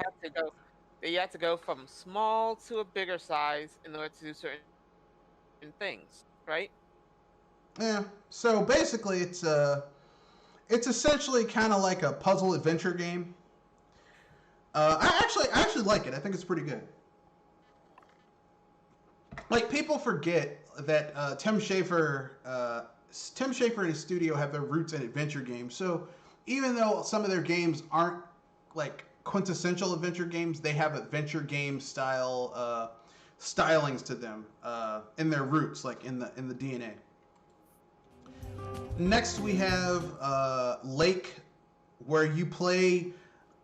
You have to go from small to a bigger size in order to do certain things, right? Yeah. So basically, it's essentially kind of like a puzzle adventure game. I actually like it. I think it's pretty good. Like, people forget that Tim Schafer and his studio have their roots in adventure games. So even though some of their games aren't like quintessential adventure games, they have adventure game style stylings to them in their roots, like in the DNA. Next we have Lake, where you play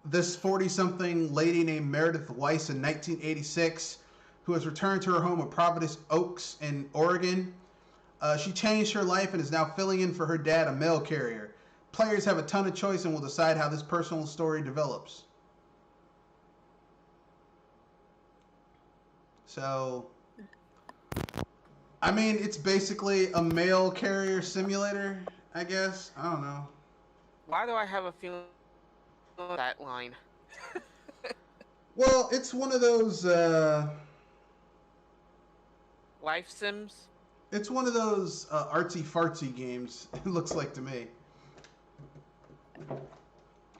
this 40-something lady named Meredith Weiss in 1986, who has returned to her home of Providence Oaks in Oregon. She changed her life and is now filling in for her dad, a mail carrier. Players have a ton of choice and will decide how this personal story develops. So, I mean, it's basically a mail carrier simulator, I guess. I don't know. Why do I have a feeling on that line? Well, it's one of those, Life Sims? it's one of those artsy-fartsy games, it looks like to me.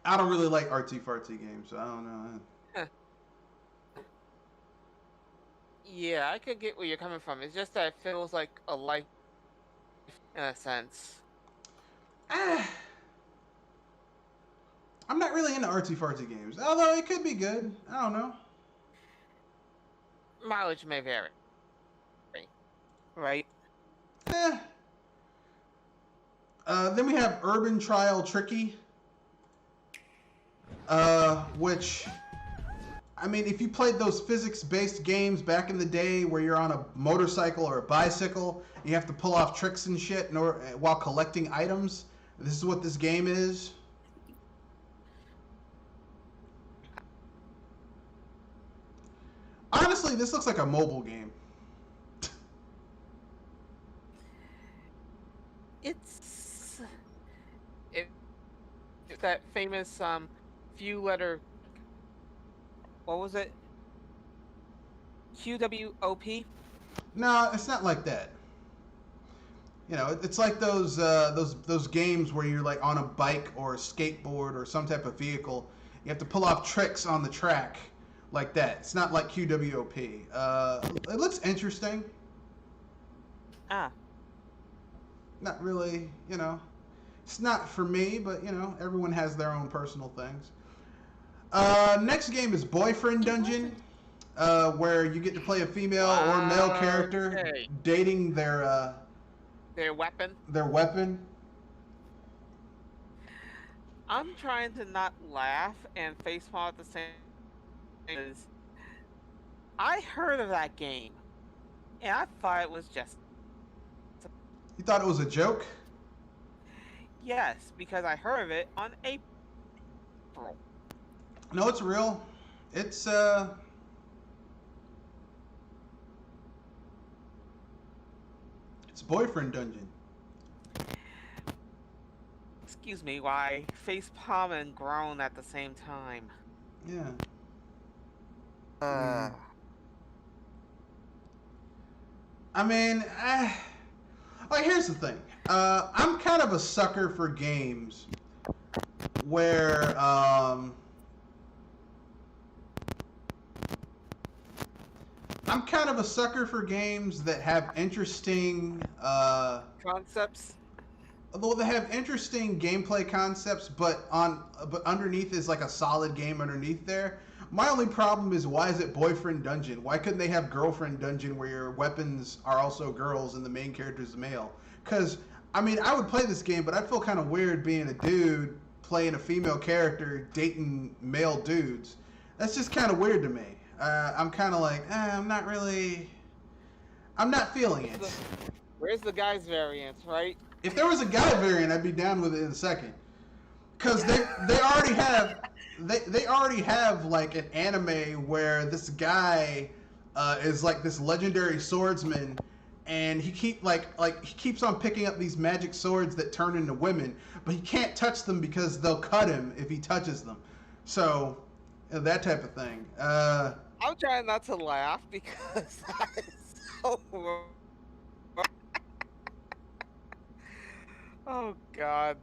I don't really like artsy-fartsy games, so I don't know. Yeah, I could get where you're coming from. It's just that it feels like a life in a sense. I'm not really into artsy-fartsy games, although it could be good. I don't know. Mileage may vary. Right? Then we have Urban Trial Tricky, which, I mean, if you played those physics-based games back in the day where you're on a motorcycle or a bicycle, and you have to pull off tricks and shit while collecting items, this is what this game is. Honestly, this looks like a mobile game. It's that famous few letter, what was it? QWOP? No, it's not like that. You know, it's like those games where you're like on a bike or a skateboard or some type of vehicle. You have to pull off tricks on the track like that. It's not like QWOP. It looks interesting. Ah. Not really, you know. It's not for me, but, you know, everyone has their own personal things. Next game is Boyfriend Dungeon, where you get to play a female or male character dating their weapon. Their weapon. I'm trying to not laugh and facepalm at the same time. I heard of that game, and I thought it was just... You thought it was a joke? Yes, because I heard of it on April. No, it's real. It's Boyfriend Dungeon. Excuse me, why facepalm and groan at the same time? Yeah. I mean, like, here's the thing. I'm kind of a sucker for games where I'm kind of a sucker for games that have interesting Concepts? although they have interesting gameplay concepts, but underneath is like a solid game underneath there. My only problem is, why is it boyfriend dungeon? Why couldn't they have girlfriend dungeon where your weapons are also girls and the main character is male? Because, I mean, I would play this game, but I'd feel kind of weird being a dude playing a female character dating male dudes. That's just kind of weird to me. I'm kind of like, I'm not feeling it. Where's the guys variant, right? If there was a guy variant, I'd be down with it in a second. Because they already have like an anime where this guy is like this legendary swordsman, and he keeps on picking up these magic swords that turn into women, but he can't touch them because they'll cut him if he touches them. So that type of thing. I'm trying not to laugh because that is so wrong. Oh God.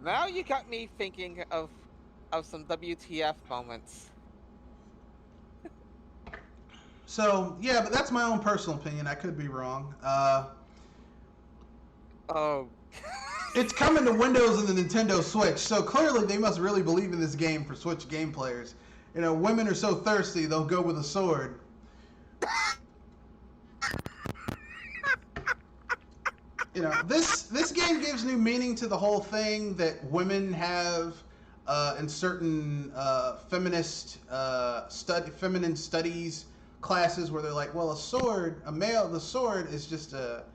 Now you got me thinking of some WTF moments. So yeah, but that's my own personal opinion. I could be wrong. Oh. It's coming to Windows and the Nintendo Switch, so clearly they must really believe in this game for Switch game players. You know, women are so thirsty, they'll go with a sword. You know, this game gives new meaning to the whole thing that women have in certain feminine studies classes, where they're like, well, the sword is just a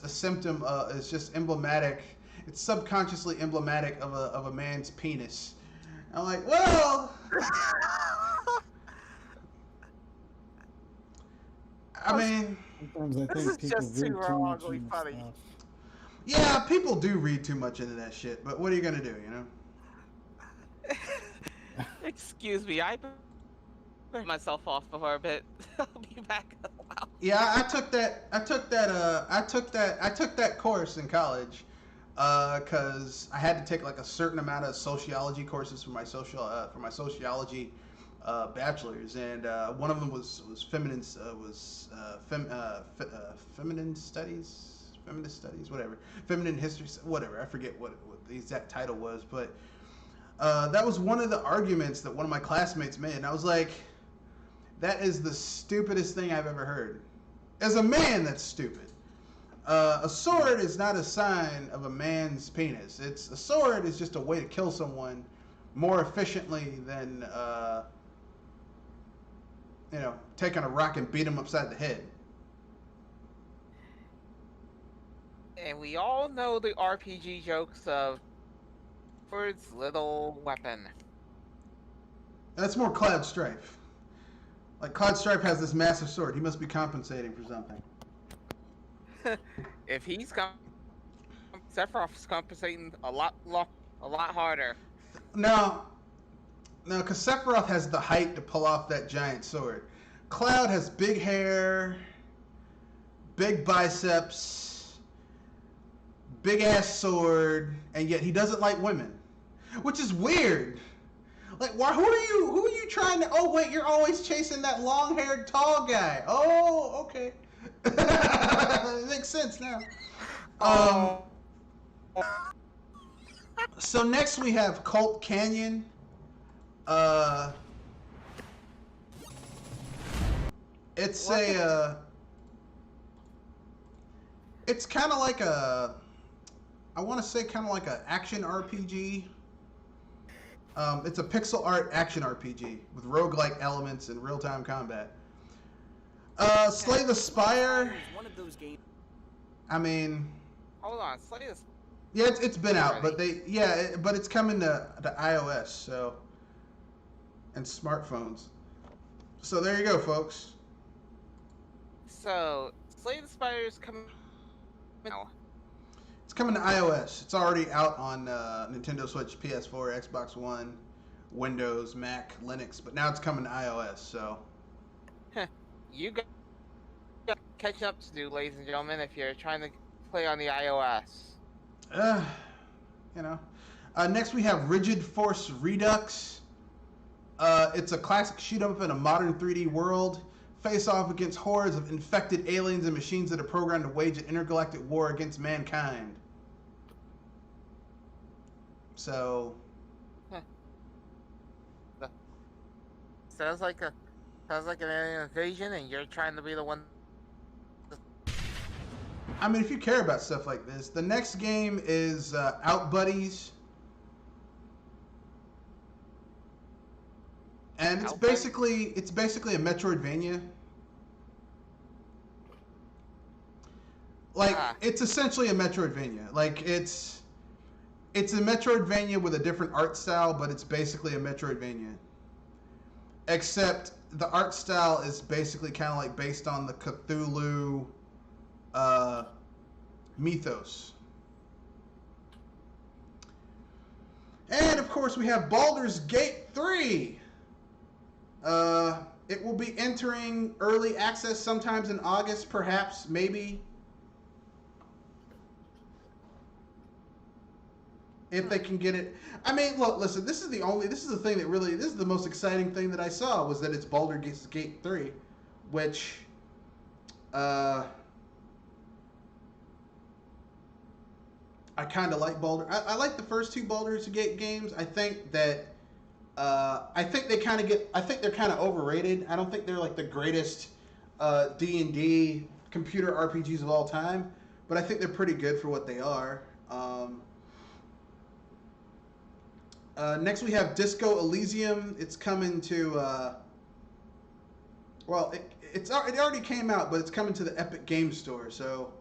symptom. It's just emblematic. It's subconsciously emblematic of a man's penis. I'm like, well, I mean, Sometimes I This think is people just read too too much wrongly into funny. stuff. yeah, people do read too much into that shit. But what are you gonna do? You know. Excuse me, I turned myself off for a bit. I'll be back in a while. Yeah, I took that course in college because I had to take like a certain amount of sociology courses for my sociology bachelor's, and one of them was feminine studies, whatever, feminine history, whatever. I forget what the exact title was, but that was one of the arguments that one of my classmates made, and I was like, that is the stupidest thing I've ever heard. As a man, that's stupid. A sword is not a sign of a man's penis. A sword is just a way to kill someone more efficiently than taking a rock and beat him upside the head. And we all know the RPG jokes of Ford's little weapon. That's more Cloud Strife. Like, Cloud Strife has this massive sword. He must be compensating for something. If he's Sephiroth's compensating a lot harder. No, because Sephiroth has the height to pull off that giant sword. Cloud has big hair, big biceps, big ass sword, and yet he doesn't like women, which is weird. Like, why? Who are you trying to? Oh wait, you're always chasing that long-haired tall guy. Oh, okay. It makes sense now. So next we have Colt Canyon. It's it's kind of like I want to say kind of like an action RPG. It's a pixel art action RPG with roguelike elements and real-time combat. Slay the Spire. One of those games. I mean, Hold on, Slay this. yeah, it's been out, but but it's coming to iOS, so, and smartphones. So there you go, folks. So, Slay the Spire's coming now. It's coming to iOS. It's already out on Nintendo Switch, PS4, Xbox One, Windows, Mac, Linux, but now it's coming to iOS, so. You got catch up to do, ladies and gentlemen, if you're trying to play on the iOS. Next we have Rigid Force Redux. It's a classic shoot-'em-up in a modern 3D world. Face off against hordes of infected aliens and machines that are programmed to wage an intergalactic war against mankind. So, Sounds like an alien invasion, and you're trying to be the one. I mean, if you care about stuff like this, the next game is Out Buddies. And it's Out Buddies? basically a Metroidvania. Like it's essentially a Metroidvania. Like it's a Metroidvania with a different art style, but it's basically a Metroidvania. Except the art style is basically kind of like based on the Cthulhu mythos. And of course we have Baldur's Gate 3. It will be entering early access sometimes in August, perhaps, maybe. If they can get it. I mean, look, listen, this is the thing that really, this is the most exciting thing that I saw was that it's Baldur's Gate 3, which, I kind of like I like the first two Baldur's Gate games. I think that, I think they're kind of overrated. I don't think they're like the greatest, D&D computer RPGs of all time, but I think they're pretty good for what they are. Next we have Disco Elysium. It's coming to, it already came out, but it's coming to the Epic Game Store. So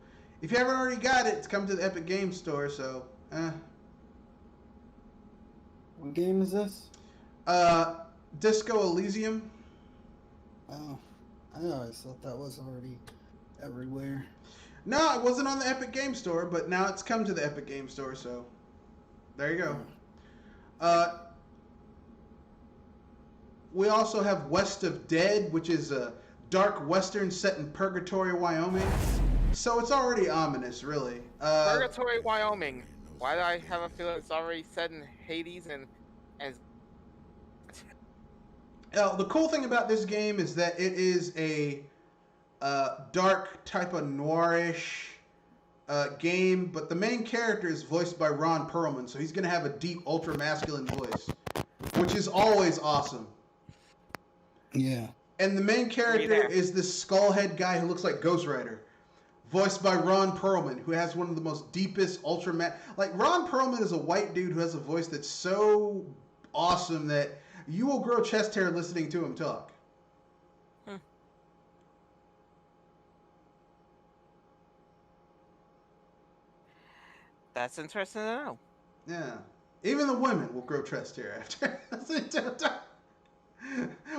if you haven't already got it, it's coming to the Epic Game Store. So, What game is this? Disco Elysium. Oh, I always thought that was already everywhere. No, it wasn't on the Epic Game Store, but now it's come to the Epic Game Store. So there you go. We also have West of Dead, which is a dark western set in Purgatory, Wyoming. So it's already ominous, really. Purgatory, Wyoming. Why do I have a feeling it's already set in Hades and the cool thing about this game is that it is a dark type of noirish game, but the main character is voiced by Ron Perlman, so he's going to have a deep, ultra-masculine voice, which is always awesome. Yeah. And the main character is this skullhead guy who looks like Ghost Rider, voiced by Ron Perlman, who has one of the most deepest like Ron Perlman is a white dude who has a voice that's so awesome that you will grow chest hair listening to him talk. That's interesting to know. Yeah. Even the women will grow chest hair after listening to him talk.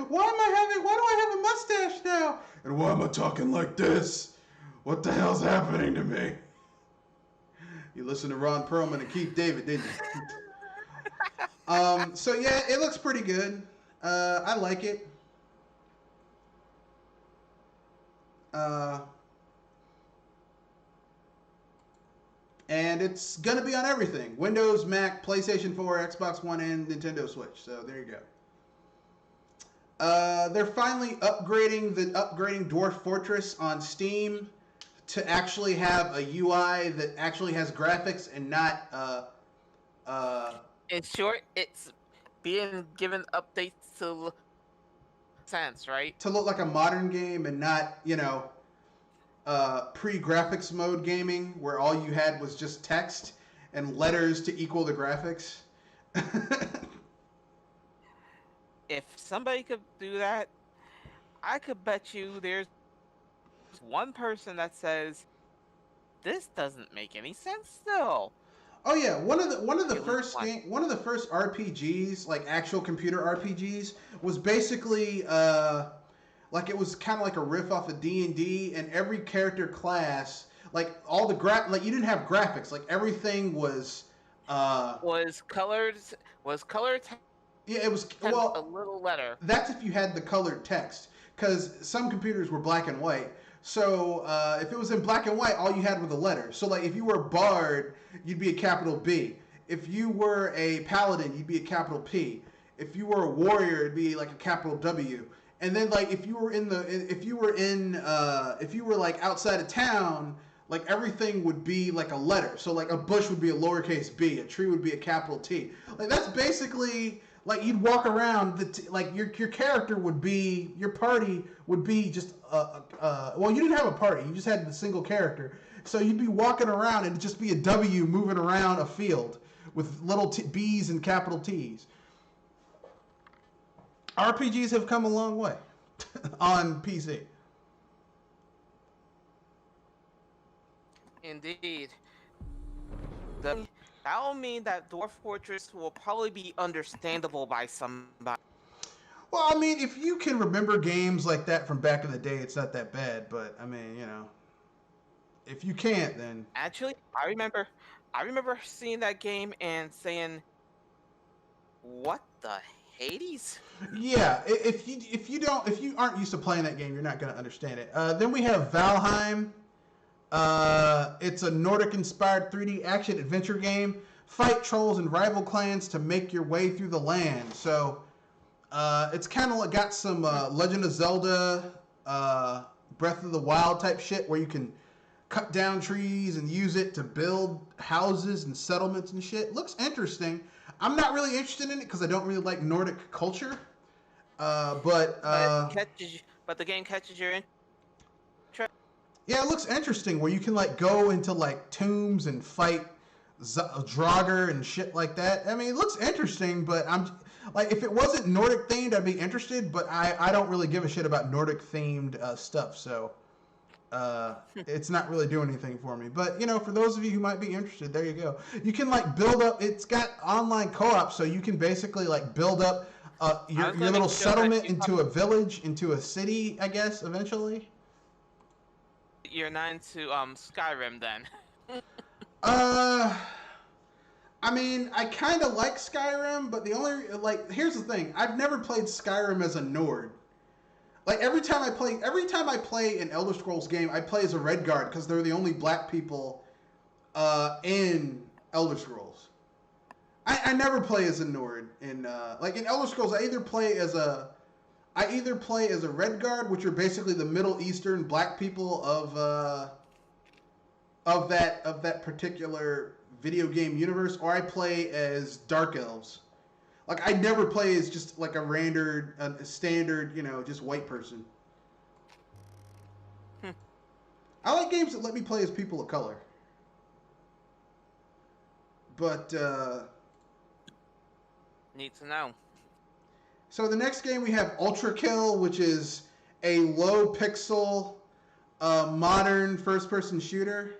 Why do I have a mustache now? And why am I talking like this? What the hell's happening to me? You listen to Ron Perlman and Keith David, didn't you? So yeah, it looks pretty good. I like it. And it's gonna be on everything: Windows, Mac, PlayStation 4, Xbox One, and Nintendo Switch. So there you go. They're finally upgrading Dwarf Fortress on Steam to actually have a UI that actually has graphics and not In short, it's being given updates to sense, right? to look like a modern game and not, pre-graphics mode gaming where all you had was just text and letters to equal the graphics. If somebody could do that, I could bet you there's one person that says this doesn't make any sense still. Oh yeah, one of the first RPGs, like actual computer RPGs, was basically like it was kind of like a riff off of D&D, and every character class, like all the like you didn't have graphics, like everything was colored. Yeah, it was A little letter. That's if you had the colored text, because some computers were black and white. So if it was in black and white, all you had were the letters. So like if you were a bard, you'd be a capital B. If you were a paladin, you'd be a capital P. If you were a warrior, it'd be like a capital W. And then like if you were like outside of town, like everything would be like a letter. So like a bush would be a lowercase b, a tree would be a capital T. Like that's basically Like you'd walk around, like your character would be, your party would be just well, you didn't have a party, you just had the single character, so you'd be walking around and it'd just be a W moving around a field with little B's and capital T's. RPGs have come a long way on PC. Indeed. That'll mean that Dwarf Fortress will probably be understandable by somebody. Well, I mean, if you can remember games like that from back in the day, it's not that bad. But I mean, if you can't, then Actually, I remember seeing that game and saying, "What the Hades?" yeah. If you aren't used to playing that game, you're not going to understand it. Then we have Valheim. It's a Nordic-inspired 3D action-adventure game. Fight trolls and rival clans to make your way through the land. So, it's kind of got some Legend of Zelda, Breath of the Wild type shit, where you can cut down trees and use it to build houses and settlements and shit. Looks interesting. I'm not really interested in it because I don't really like Nordic culture. But the game catches your interest. Yeah, it looks interesting where you can like go into like tombs and fight Draugr and shit like that. I mean, it looks interesting, but I'm like, if it wasn't Nordic themed, I'd be interested. But I don't really give a shit about Nordic themed stuff, so it's not really doing anything for me. But for those of you who might be interested, there you go. You can like build up. It's got online co-op, so you can basically like build up your little settlement into a village, into a city, I guess, eventually. You're not into Skyrim then. I mean, I kind of like Skyrim, but the only here's the thing: I've never played Skyrim as a Nord. Like every time I play an Elder Scrolls game, I play as a Redguard because they're the only black people in Elder Scrolls. I never play as a Nord in in Elder Scrolls. I either play as a Redguard, which are basically the Middle Eastern black people of that particular video game universe, or I play as Dark Elves. Like I never play as just like a standard, just white person. I like games that let me play as people of color. But Need to know. So the next game we have Ultra Kill, which is a low pixel modern first person shooter.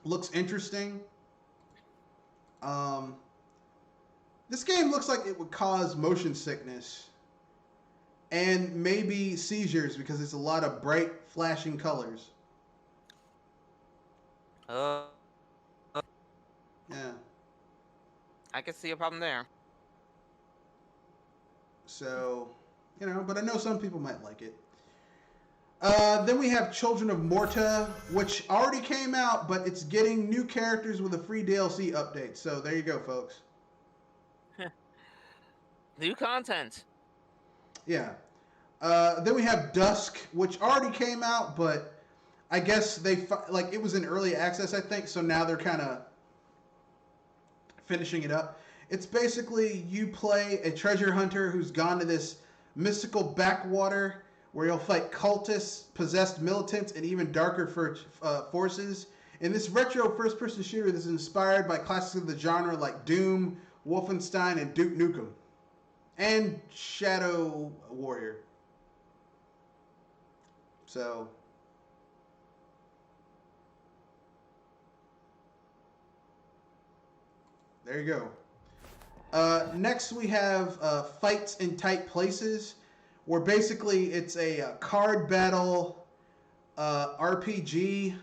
Looks interesting. This game looks like it would cause motion sickness and maybe seizures because it's a lot of bright flashing colors. Yeah. Yeah. I can see a problem there. So, but I know some people might like it. Then we have Children of Morta, which already came out, but it's getting new characters with a free DLC update. So there you go, folks. New content. Yeah. Then we have Dusk, which already came out, but I guess it was in early access, I think. So now they're kind of finishing it up. It's basically you play a treasure hunter who's gone to this mystical backwater where you'll fight cultists, possessed militants, and even darker forces. In this retro first-person shooter that's inspired by classics of the genre like Doom, Wolfenstein, and Duke Nukem. And Shadow Warrior. So... there you go. Next we have Fights in Tight Places, where basically it's a card battle RPG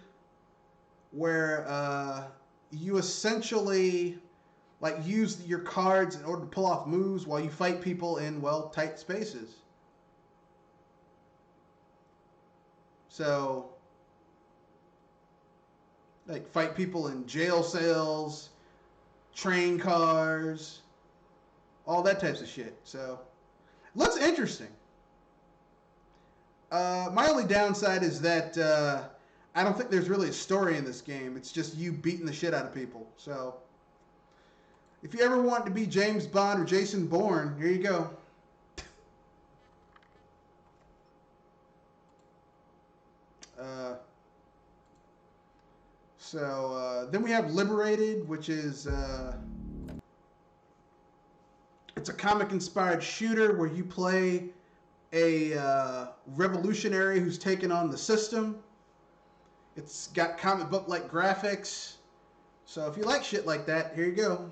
where you essentially use your cards in order to pull off moves while you fight people in tight spaces. So fight people in jail cells, train cars, all that types of shit. So, looks interesting. My only downside is that I don't think there's really a story in this game. It's just you beating the shit out of people. So, If you ever want to be James Bond or Jason Bourne, here you go. Then we have Liberated, which is it's a comic-inspired shooter where you play a revolutionary who's taken on the system. It's got comic book-like graphics. So if you like shit like that, here you go.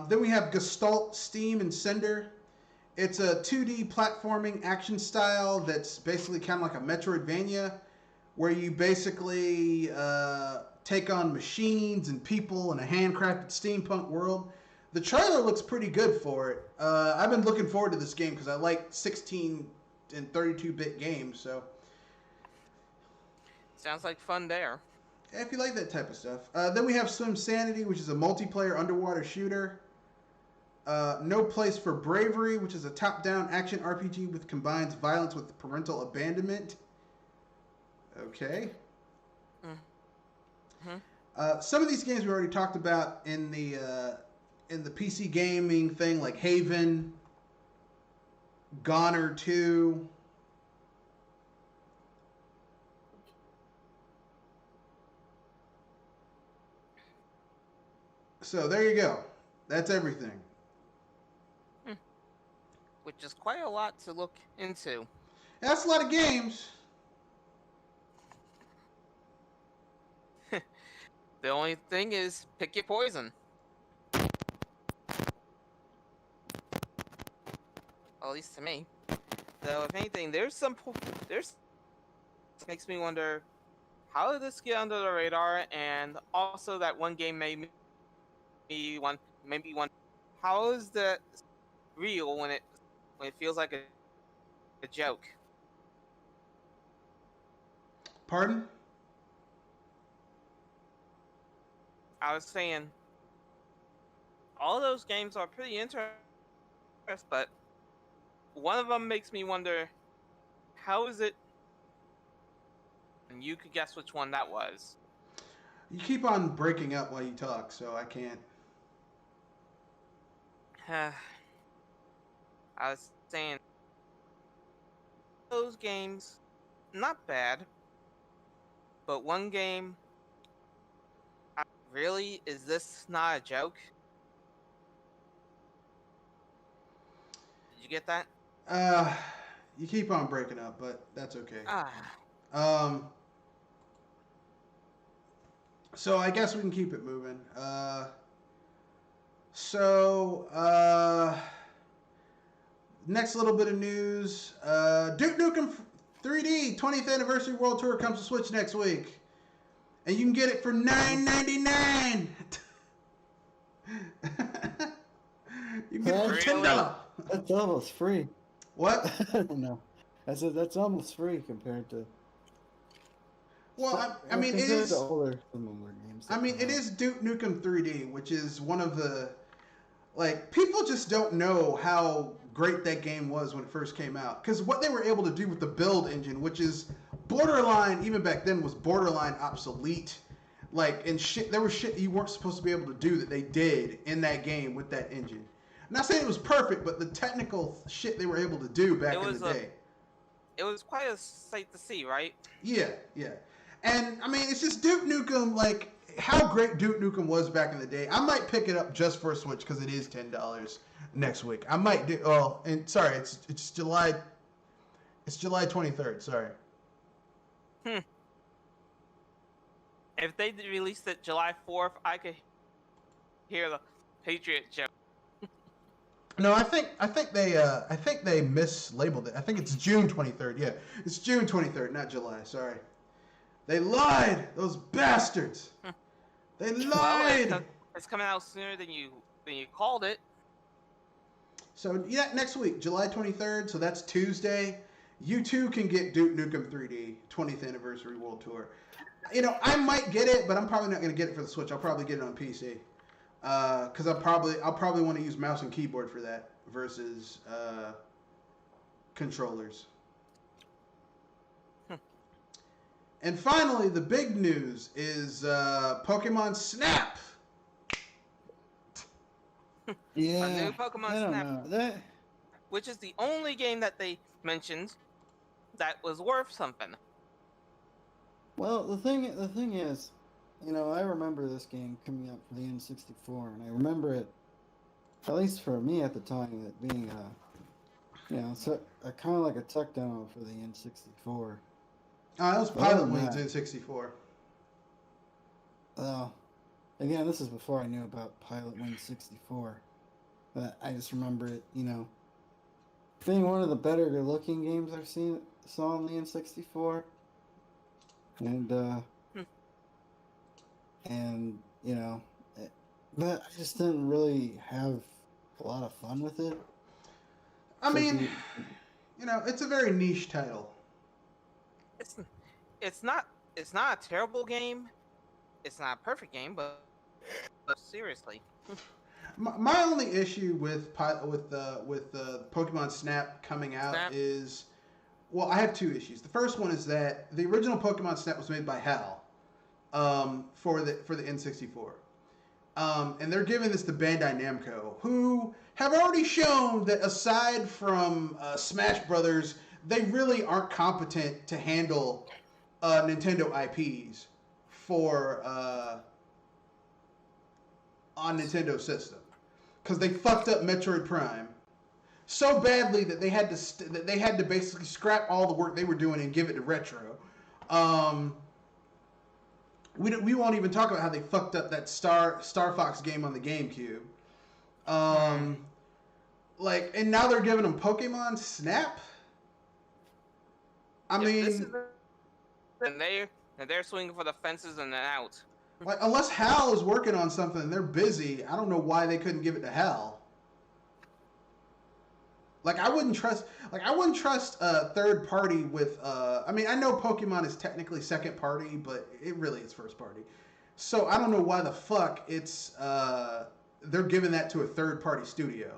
Then we have Gestalt, Steam, and Cinder. It's a 2D platforming action style that's basically kind of like a Metroidvania, where you basically take on machines and people in a handcrafted steampunk world. The trailer looks pretty good for it. I've been looking forward to this game because I like 16 and 32-bit games. So Sounds like fun there. if you like that type of stuff. Then we have Swim Sanity, which is a multiplayer underwater shooter. No Place for Bravery, which is a top-down action RPG with combines violence with parental abandonment. Okay. Mm-hmm. Some of these games we already talked about in the PC gaming thing, like Haven, Goner 2. So there you go. That's everything. Which is quite a lot to look into. That's a lot of games. The only thing is, pick your poison. Well, at least to me. Though, if anything, there's makes me wonder, how did this get under the radar? And also, that one game made me one. How is that real when it feels like a joke? Pardon? I was saying, all those games are pretty interesting, but one of them makes me wonder, how is it? And you could guess which one that was. You keep on breaking up while you talk, so I can't. I was saying, those games, not bad, but one game, really, is this not a joke? Did you get that? You keep on breaking up, but that's okay. Ah, So I guess we can keep it moving. Next little bit of news. Duke Nukem 3D 20th Anniversary World Tour comes to Switch next week. And you can get it for $9.99. You can get it for $10. That's almost free. What? No, I said that's almost free compared to. Well, I mean, it compared is. to older games. I mean, it is Duke Nukem 3D, which is one of the, like, people just don't know how great that game was when it first came out. Because what they were able to do with the build engine, which is borderline, even back then, was borderline obsolete. Like, and shit, there was shit you weren't supposed to be able to do that they did in that game with that engine. I'm not saying it was perfect, but the technical shit they were able to do back in the day. It was quite a sight to see, right? Yeah. And, I mean, it's just Duke Nukem, like, how great Duke Nukem was back in the day. I might pick it up just for a Switch because it is $10 next week. I might do, sorry, it's July 23rd, sorry. If they released it July 4th, I could hear the Patriot joke. No, I think they mislabeled it. I think it's June 23rd. Yeah, it's June 23rd, not July. Sorry, they lied. Those bastards. They lied. Well, it's coming out sooner than you called it. So yeah, next week, July 23rd. So that's Tuesday. You too can get Duke Nukem 3D 20th Anniversary World Tour. You know, I might get it, but I'm probably not going to get it for the Switch. I'll probably get it on PC. Because I'll probably want to use mouse and keyboard for that versus controllers. And finally, the big news is Pokemon Snap. Yeah, A new Pokemon I don't Snap, know. That which is the only game that they mentioned that was worth something. well, the thing is, I remember this game coming out for the N64, and I remember it, at least for me at the time, it being so a kind of like a tech demo for the N64. That was Other Pilot than Wings that- in 64. Again, this is before I knew about Pilot Wing 64. But I just remember it, being one of the better looking games I've saw on the N64. And but I just didn't really have a lot of fun with it. I So mean, the- it's a very niche title. It's not a terrible game. It's not a perfect game, but seriously. My only issue with Pokemon Snap coming out Snap. is, well, I have two issues. The first one is that the original Pokemon Snap was made by HAL for the N64, and they're giving this to Bandai Namco, who have already shown that aside from Smash Brothers, they really aren't competent to handle Nintendo IPs for on Nintendo system, because they fucked up Metroid Prime so badly that they had to basically scrap all the work they were doing and give it to Retro. We won't even talk about how they fucked up that Star Fox game on the GameCube. And now they're giving them Pokemon Snap. I mean, and they're swinging for the fences and then out. like, unless HAL is working on something and they're busy, I don't know why they couldn't give it to HAL. I wouldn't trust a third party with I mean, I know Pokemon is technically second party, but it really is first party. So I don't know why the fuck it's they're giving that to a third party studio.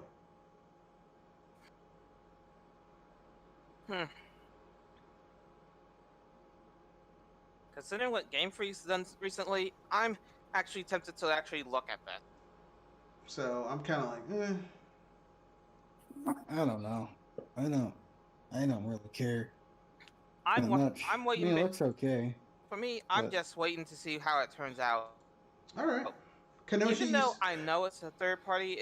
Considering what Game Freak's done recently, I'm actually tempted to actually look at that. So I'm kind of like, I don't know. I don't really care. I'm that much. I'm I waiting. mean, it looks okay. For me, I'm but- just waiting to see how it turns out. all right. Even Kenoshi's... though I know it's a third party,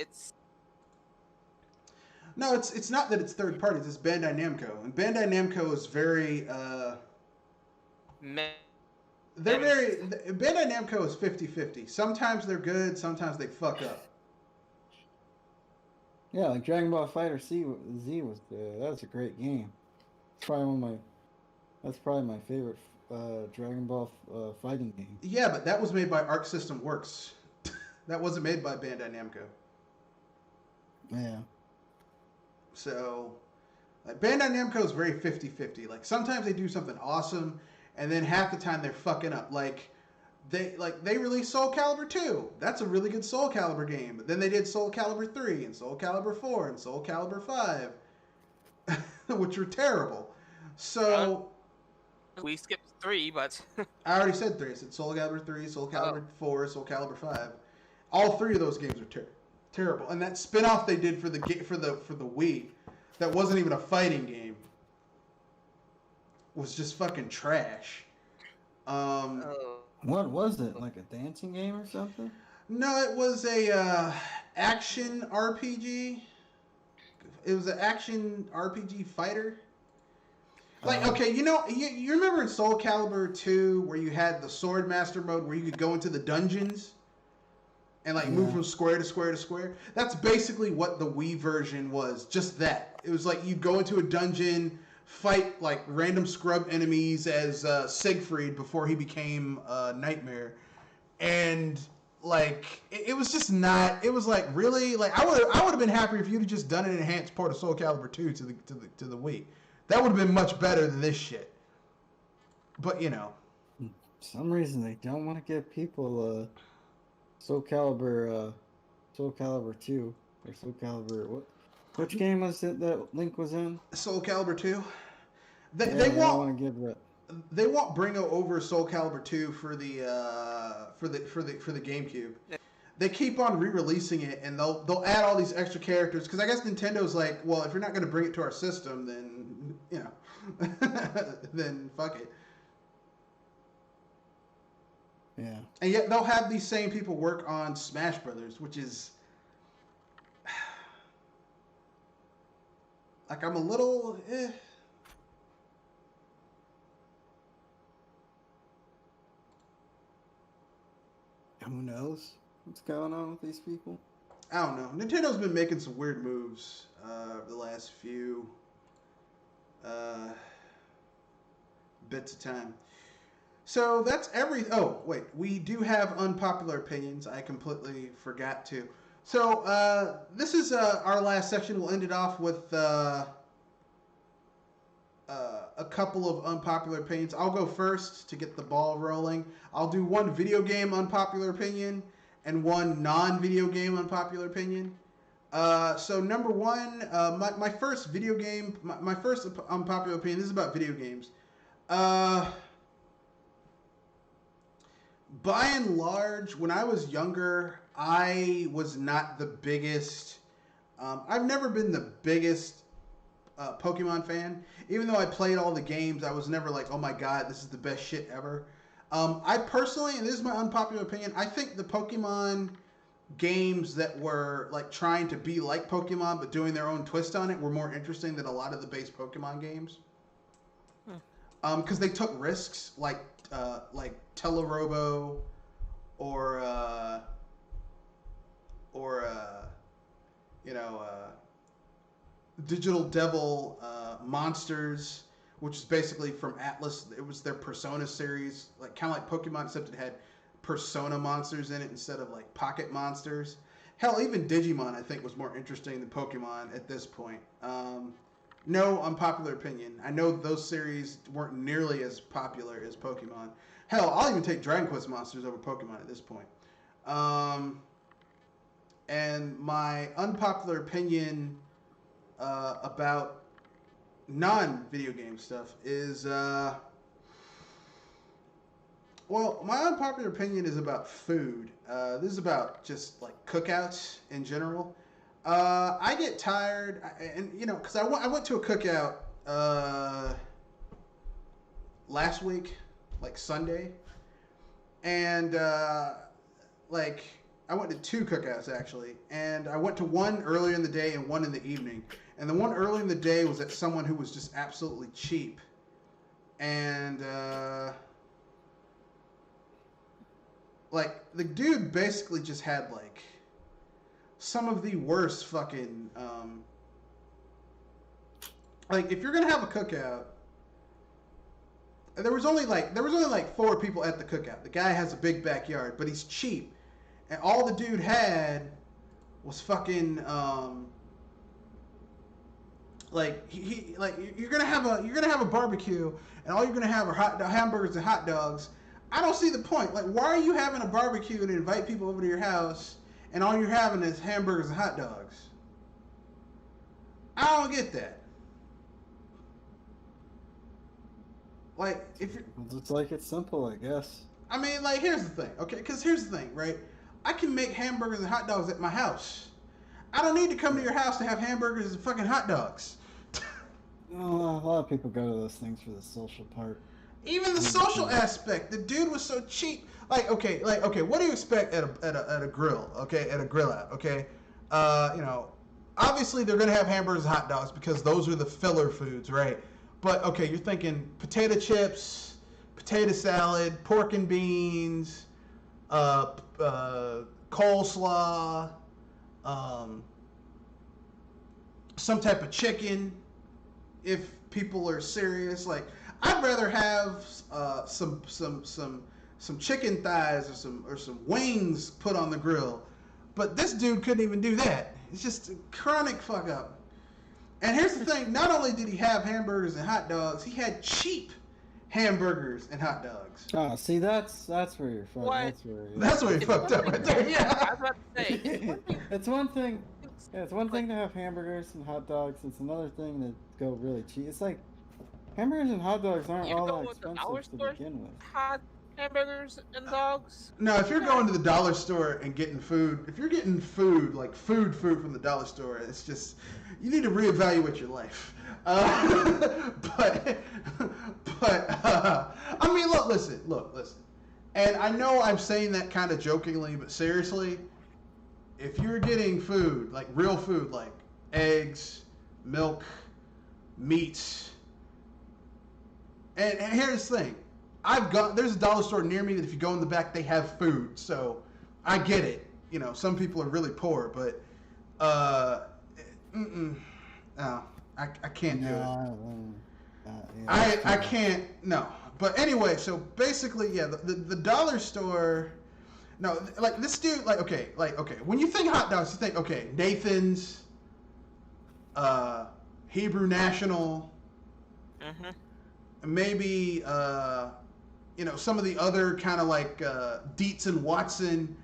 No, it's not that it's third party. It's Bandai Namco, and Bandai Namco is very meh. they're very Bandai Namco is 50-50. Sometimes they're good, sometimes they fuck up. Yeah, like Dragon Ball Fighter Z was that was a great game. It's probably that's probably my favorite Dragon Ball fighting game. Yeah, but that was made by Arc System Works. That wasn't made by Bandai Namco. Yeah. So, Bandai Namco is very 50-50. Like, sometimes they do something awesome, and then half the time they're fucking up. They released Soul Calibur 2. That's a really good Soul Calibur game. But then they did Soul Calibur 3 and Soul Calibur 4 and Soul Calibur 5, which were terrible. So We skipped 3, but I already said 3. I said Soul Calibur 3, Soul Calibur 4, Soul Calibur 5. All three of those games are terrible. And that spin-off they did for the Wii, that wasn't even a fighting game, was just fucking trash. What was it? Like a dancing game or something? No, it was a action RPG. It was an action RPG fighter. Okay, you remember in Soul Calibur 2 where you had the Sword Master mode where you could go into the dungeons and move from square to square to square? That's basically what the Wii version was, just that. It was like you'd go into a dungeon, fight random scrub enemies as Siegfried before he became Nightmare. And it was just not. It was really I would have been happier if you'd have just done an enhanced port of Soul Calibur 2 to the Wii. That would have been much better than this shit. But For some reason they don't want to give people Soul Calibur 2 or Soul Calibur which game was it that Link was in? Soul Calibur 2. They They don't won't. want to give that. they won't bring over Soul Calibur 2 for the GameCube. They keep on re-releasing it, and they'll add all these extra characters because I guess Nintendo's like, well, if you're not going to bring it to our system, then then fuck it. Yeah. And yet they'll have these same people work on Smash Brothers, which is like I'm a little. Who knows what's going on with these people? I don't know. Nintendo's been making some weird moves the last few bits of time. So that's every. Oh wait, we do have unpopular opinions. I completely forgot to. So this is our last section. We'll end it off with a couple of unpopular opinions. I'll go first to get the ball rolling. I'll do one video game unpopular opinion and one non-video game unpopular opinion. So number one, my first video game, my first unpopular opinion. This is about video games. By and large, when I was younger, I was not the biggest. I've never been the biggest Pokemon fan. Even though I played all the games, I was never like, oh my god, this is the best shit ever. I personally, and this is my unpopular opinion, I think the Pokemon games that were like trying to be like Pokemon but doing their own twist on it were more interesting than a lot of the base Pokemon games. Because they took risks like Telerobo or Digital Devil Monsters, which is basically from Atlas. It was their Persona series, like kind of like Pokemon, except it had Persona monsters in it instead of like Pocket monsters. Hell, even Digimon I think was more interesting than Pokemon at this point. No unpopular opinion. I know those series weren't nearly as popular as Pokemon. Hell, I'll even take Dragon Quest monsters over Pokemon at this point. And my unpopular opinion about non-video game stuff is, well, my unpopular opinion is about food. This is about just like cookouts in general. I get tired, and because I went to a cookout last week, like Sunday, and like I went to two cookouts actually, and I went to one earlier in the day and one in the evening. And the one early in the day was at someone who was just absolutely cheap, and like the dude basically just had like some of the worst fucking like if you're gonna have a cookout, there was only like 4 people at the cookout. The guy has a big backyard, but he's cheap, and all the dude had was fucking like he like you're gonna have a barbecue, and all you're gonna have are hamburgers and hot dogs. I don't see the point. Like, why are you having a barbecue and invite people over to your house, and all you're having is hamburgers and hot dogs? I don't get that. Like, if you're... It's like it's simple, I guess. I mean, like, here's the thing, okay? Because here's the thing, right? I can make hamburgers and hot dogs at my house. I don't need to come to your house to have hamburgers and fucking hot dogs. A lot of people go to those things for the social part. Even the social aspect. The dude was so cheap. Like, okay, what do you expect at a grill? Okay, at a grill out. Okay, obviously they're gonna have hamburgers and hot dogs because those are the filler foods, right? But okay, you're thinking potato chips, potato salad, pork and beans, coleslaw, some type of chicken. If people are serious, like I'd rather have some chicken thighs or some wings put on the grill, but this dude couldn't even do that. It's just a chronic fuck up. And here's the thing: not only did he have hamburgers and hot dogs, he had cheap hamburgers and hot dogs. Oh, see, that's where you're fucked. What? That's where you fucked up right there. Yeah. I was about to say, It's one thing. Yeah, it's one thing to have hamburgers and hot dogs. It's another thing to go really cheap. It's like Hamburgers and hot dogs aren't You're all that going with the dollar expensive to store begin with. hot hamburgers and dogs. No, if you're going to the dollar store and getting food, if you're getting food, like food from the dollar store, it's just, you need to reevaluate your life. But I mean, listen. And I know I'm saying that kind of jokingly, but seriously, if you're getting food, like real food, like eggs, milk, meats, and here's the thing. There's a dollar store near me that if you go in the back, they have food. So I get it. You know, some people are really poor, but no, I can't do it. I can't, no. But anyway, so basically, yeah, the dollar store, no, like this dude, okay, when you think hot dogs, you think, okay, Nathan's, Hebrew National, maybe, you know, some of the other kind of like Dietz and Watson,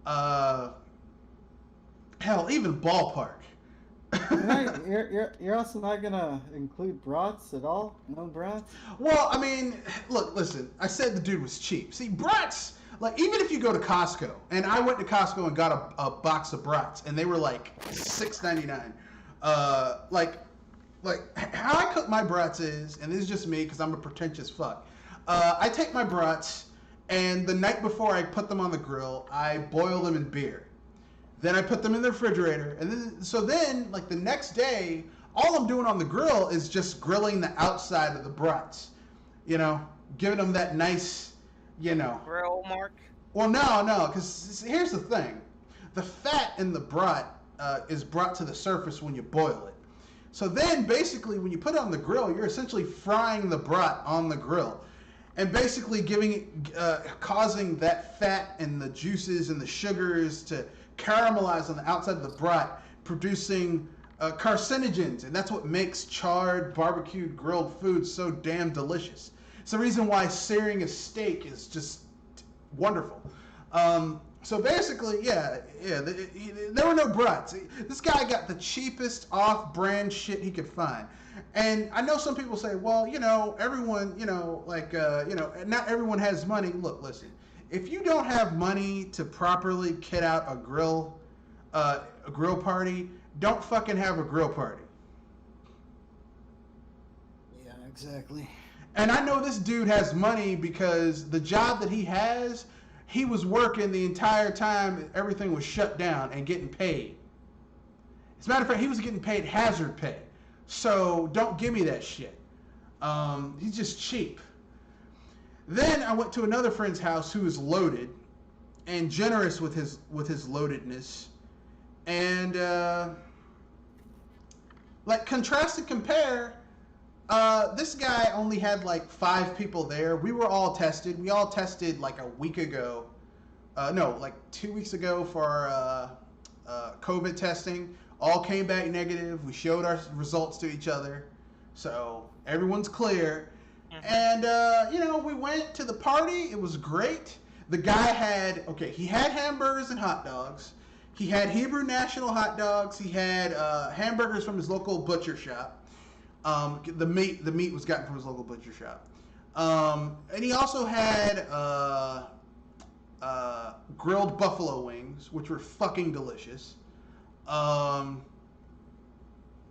hell, even Ballpark. You're also not gonna include brats at all? No brats? Well, I mean, look, listen. I said the dude was cheap. See, brats, like even if you go to Costco, and I went to Costco and got a box of brats, and they were like $6.99. Like how I cook my brats is, and this is just me because I'm a pretentious fuck. I take my brats, and the night before I put them on the grill, I boil them in beer. Then I put them in the refrigerator, and then like the next day, all I'm doing on the grill is just grilling the outside of the brats, you know, giving them that nice, you know. Grill mark? Well, no, because here's the thing. The fat in the brat is brought to the surface when you boil it. So then basically when you put it on the grill, you're essentially frying the brat on the grill. And basically causing that fat and the juices and the sugars to caramelize on the outside of the brat, producing carcinogens, and that's what makes charred, barbecued, grilled food so damn delicious. It's the reason why searing a steak is just wonderful. So basically, yeah, there were no brats. This guy got the cheapest off-brand shit he could find. And I know some people say, well, you know, everyone, you know, like, you know, not everyone has money. Look, listen. If you don't have money to properly kit out a grill party, don't fucking have a grill party. Yeah, exactly. And I know this dude has money because the job that he has, he was working the entire time everything was shut down and getting paid. As a matter of fact, he was getting paid hazard pay. So don't give me that shit. He's just cheap. Then I went to another friend's house who is loaded and generous with his loadedness. And like contrast and compare, this guy only had like 5 people there. We were all tested. We all tested like a week ago. No, like 2 weeks ago for COVID testing. All came back negative. We showed our results to each other. So everyone's clear. And, you know, we went to the party. It was great. The guy he had hamburgers and hot dogs. He had Hebrew National hot dogs. He had hamburgers from his local butcher shop. The meat was gotten from his local butcher shop. And he also had grilled buffalo wings, which were fucking delicious.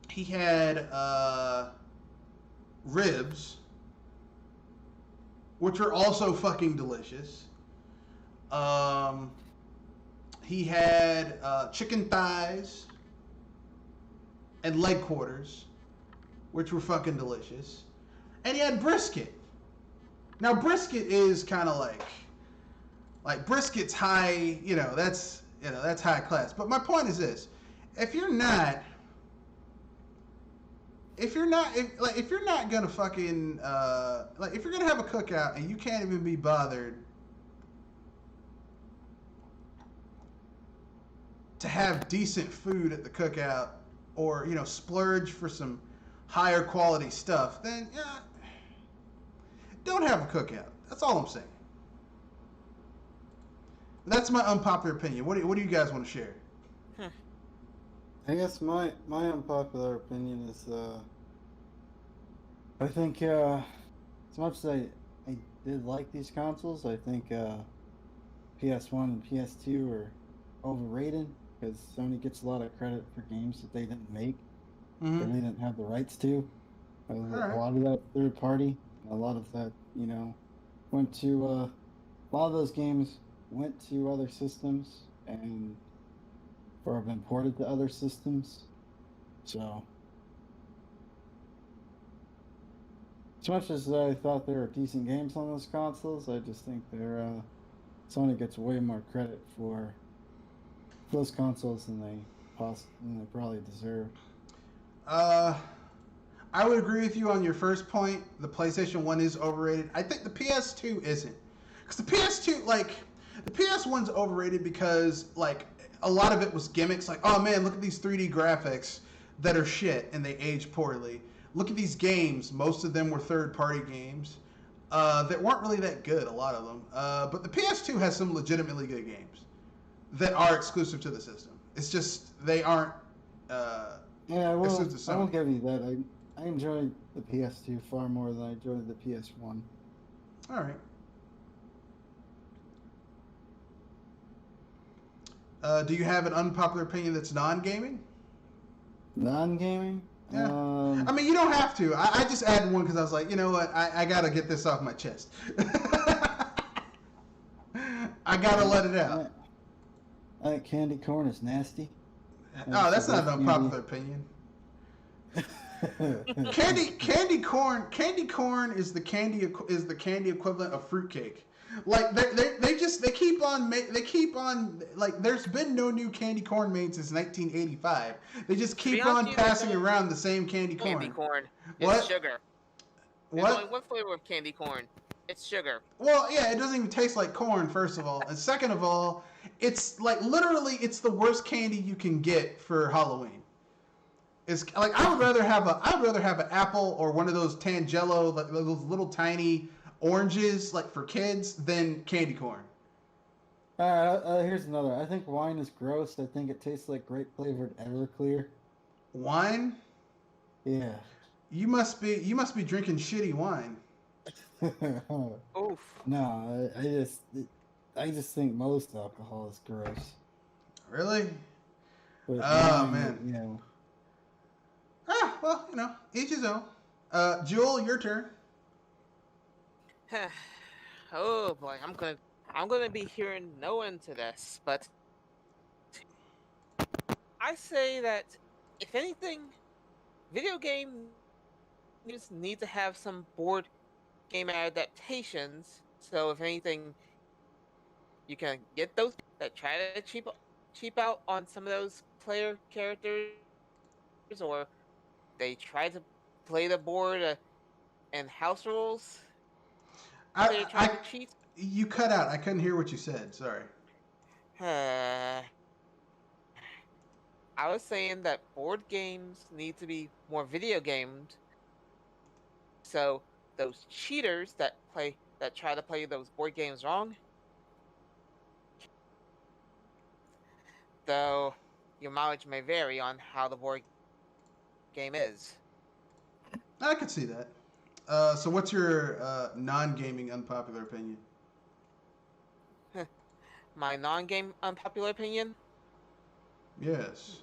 He had ribs, which are also fucking delicious. He had chicken thighs and leg quarters, which were fucking delicious. And he had brisket. Now brisket is kind of like brisket's high, that's high class. But my point is this: if you're not gonna fucking if you're gonna have a cookout and you can't even be bothered to have decent food at the cookout, or splurge for some higher quality stuff, then don't have a cookout. That's all I'm saying. That's my unpopular opinion. What do you guys want to share? I guess my unpopular opinion is I think as much as I did like these consoles, I think PS1 and PS2 are overrated because Sony gets a lot of credit for games that they didn't make, that Mm-hmm. they didn't have the rights to. A Alright. lot of that third party, a lot of that, went to a lot of those games went to other systems and or have been ported to other systems. So, as much as I thought there were decent games on those consoles, I just think Sony gets way more credit for those consoles than they probably deserve. I would agree with you on your first point. The PlayStation 1 is overrated. I think the PS2 isn't. Because the PS2, like, the PS1's overrated because, like, a lot of it was gimmicks. Like, oh man, look at these 3D graphics that are shit and they age poorly. Look at these games. Most of them were third-party games that weren't really that good, a lot of them. But the PS2 has some legitimately good games that are exclusive to the system. It's just they aren't Yeah, exclusive to I will Sony. give you that. I enjoyed the PS2 far more than I enjoyed the PS1. All right. Do you have an unpopular opinion that's non-gaming? Non-gaming? Yeah. I mean, you don't have to. I just added one because I was like, you know what? I got to get this off my chest. I got to let it out. I think candy corn is nasty. Oh, that's not an Candy. unpopular opinion. Candy corn is the candy equivalent of fruitcake. Like they keep on like there's been no new candy corn made since 1985. They just be keep honest on with you, there's passing only around the same candy corn. Candy corn. What? It's sugar. There's What? only one flavor of candy corn. It's sugar. Well, yeah, it doesn't even taste like corn, first of all. And second of all, it's like literally it's the worst candy you can get for Halloween. It's like I would rather have an apple or one of those Tangelo, like those little tiny oranges like for kids than candy corn. Here's another. I think wine is gross. I think it tastes like grape flavored Everclear. Wine? Yeah. You must be drinking shitty wine. Oof. No, I just think most alcohol is gross. Really? But Oh, wine, man. you know, Ah, well, each his own. Jewel, your turn. Oh boy, I'm gonna be hearing no end to this, but I say that if anything, video games need to have some board game adaptations. So if anything, you can get those that try to cheap out on some of those player characters, or they try to play the board and house rules. They're trying to cheat. You cut out. I couldn't hear what you said. Sorry. I was saying that board games need to be more video gamed. So those cheaters that try to play those board games wrong, though your mileage may vary on how the board game is. I could see that. So what's your non-gaming unpopular opinion? My non-game unpopular opinion, Yes.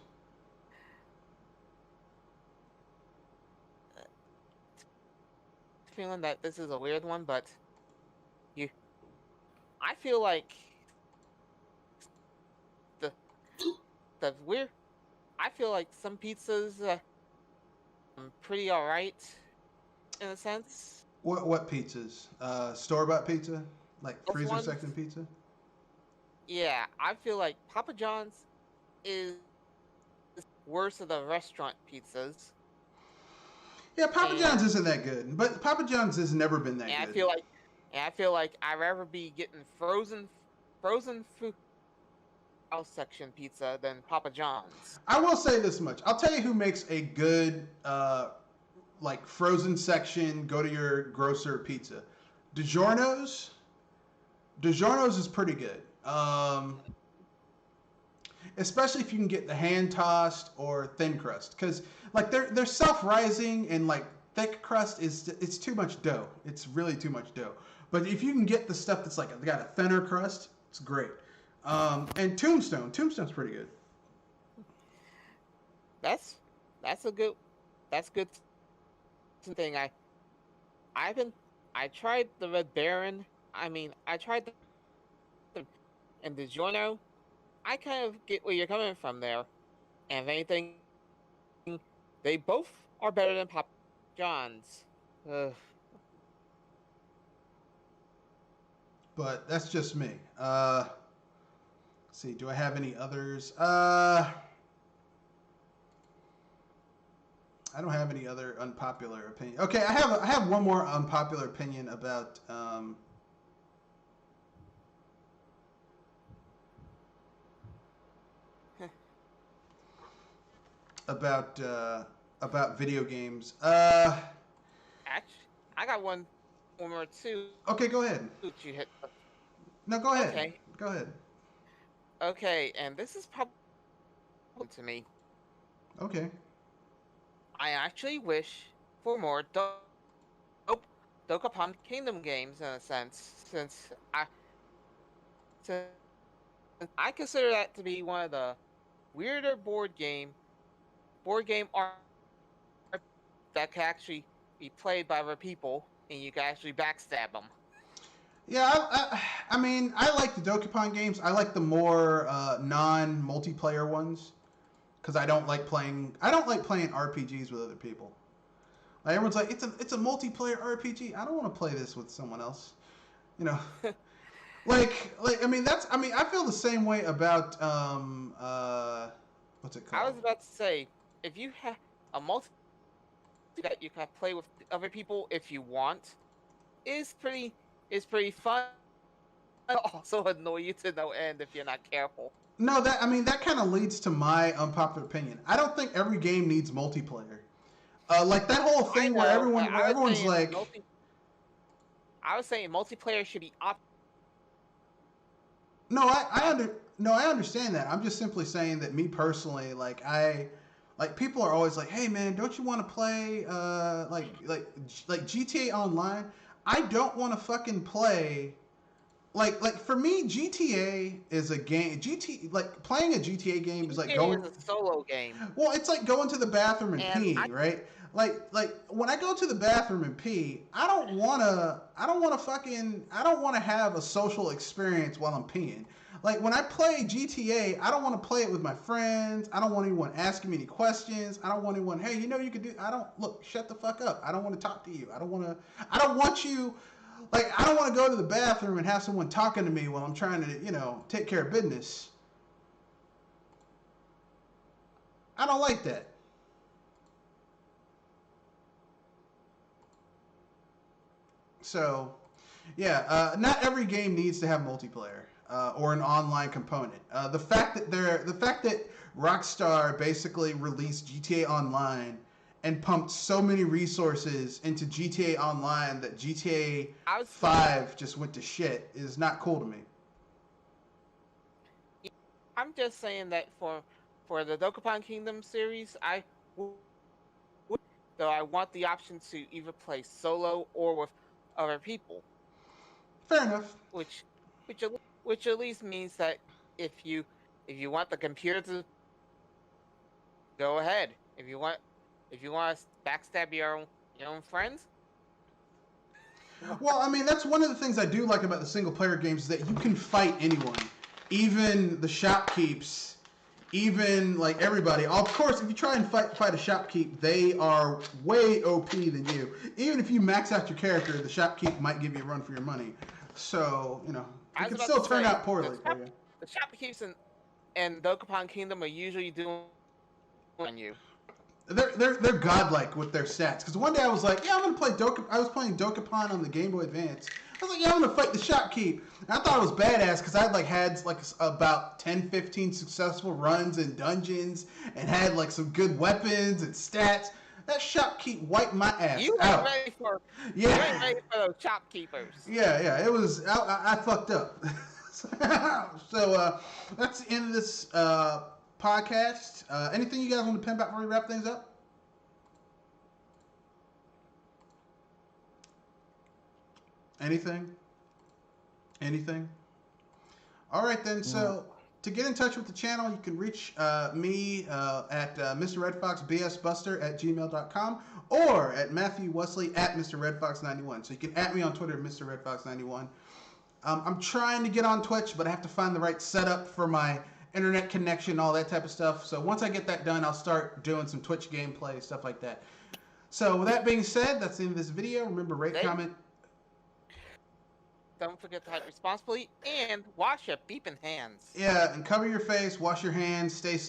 feeling that this is a weird one, but I feel like the the weird. I feel like some pizzas pretty alright in a sense. What pizzas? Store-bought pizza? Like Those freezer ones- section pizza? Yeah, I feel like Papa John's is worse of the restaurant pizzas. Yeah, Papa And- John's isn't that good, but Papa John's has never been that And good. I feel like I'd rather be getting frozen food house section pizza than Papa John's. I will say this much. I'll tell you who makes a good like frozen section, go to your grocer pizza. DiGiorno's. DiGiorno's is pretty good. Especially if you can get the hand tossed or thin crust, because like they're self-rising and like thick crust it's too much dough. It's really too much dough. But if you can get the stuff that's like got a thinner crust, it's great. And Tombstone's pretty good. That's that's good thing. I've been I tried the Red Baron. I mean, I tried and the DiGiorno. I kind of get where you're coming from there. And if anything, they both are better than Papa John's. Ugh. But that's just me. Let's see, do I have any others? I don't have any other unpopular opinion. Okay, I have one more unpopular opinion about about video games. Actually, I got one more too. Okay, go ahead. You hit. No, go ahead. Okay. Go ahead. Okay, and this is probably to me. Okay. I actually wish for more Dokapon Kingdom games in a sense, since I consider that to be one of the weirder board game art that can actually be played by other people, and you can actually backstab them. Yeah, I mean, I like the Dokapon games. I like the more non-multiplayer ones because I don't like playing RPGs with other people. Like everyone's like, it's a multiplayer RPG. I don't want to play this with someone else. You know, I mean I feel the same way about what's it called? I was about to say, if you have a multi that you can play with other people if you want, is pretty fun. It'll also annoy you to no end if you're not careful. No, that kind of leads to my unpopular opinion. I don't think every game needs multiplayer. Like that whole thing where everyone's like, I was saying multiplayer should be up. No, I understand that. I'm just simply saying that me personally, like people are always like, hey man, don't you want to play like GTA Online? I don't want to fucking play. Like for me, GTA is a game. Playing a GTA game is like going. Is a solo game. Well, it's like going to the bathroom and peeing, right? Like when I go to the bathroom and pee, I don't wanna have a social experience while I'm peeing. Like when I play GTA, I don't want to play it with my friends. I don't want anyone asking me any questions. I don't want anyone, hey, you could do. Shut the fuck up. I don't want to talk to you. I don't want you. Like, I don't want to go to the bathroom and have someone talking to me while I'm trying to, take care of business. I don't like that. So, yeah, not every game needs to have multiplayer or an online component. The fact that Rockstar basically released GTA Online and pumped so many resources into GTA Online that GTA 5 just went to shit is not cool to me. I'm just saying that for the Dokapon Kingdom series, I want the option to either play solo or with other people. Fair enough. Which at least means that if you want the computer to go ahead, if you want to backstab your own friends. Well, I mean, that's one of the things I do like about the single-player games is that you can fight anyone, even the shopkeeps, even like everybody. Of course, if you try and fight a shopkeep, they are way OP than you. Even if you max out your character, the shopkeep might give you a run for your money. So it can still turn out poorly for you. The shopkeeps and Dokapon Kingdom are usually doing on you. They're godlike with their stats. Because one day I was like, yeah, I'm gonna play I was playing Dokapon on the Game Boy Advance. I was like, yeah, I'm gonna fight the shopkeep. And I thought it was badass because I had about 10, 15 successful runs in dungeons and had like some good weapons and stats. That shopkeep wiped my ass You out. weren't ready for those shopkeepers. Yeah, it was. I fucked up. So that's the end of this podcast. Anything you guys want to pin back before we wrap things up? Anything? Anything? All right then. So to get in touch with the channel, you can reach me at Mr. Red Fox BSBuster at gmail.com or at Matthew Wesley at Mr. Red Fox 91. So you can at me on Twitter, Mr. Red Fox 91. I'm trying to get on Twitch, but I have to find the right setup for my internet connection, all that type of stuff. So once I get that done, I'll start doing some Twitch gameplay, stuff like that. So with that being said, that's the end of this video. Remember, rate, comment. Don't forget to hype responsibly and wash your beeping hands. Yeah, and cover your face, wash your hands, stay safe.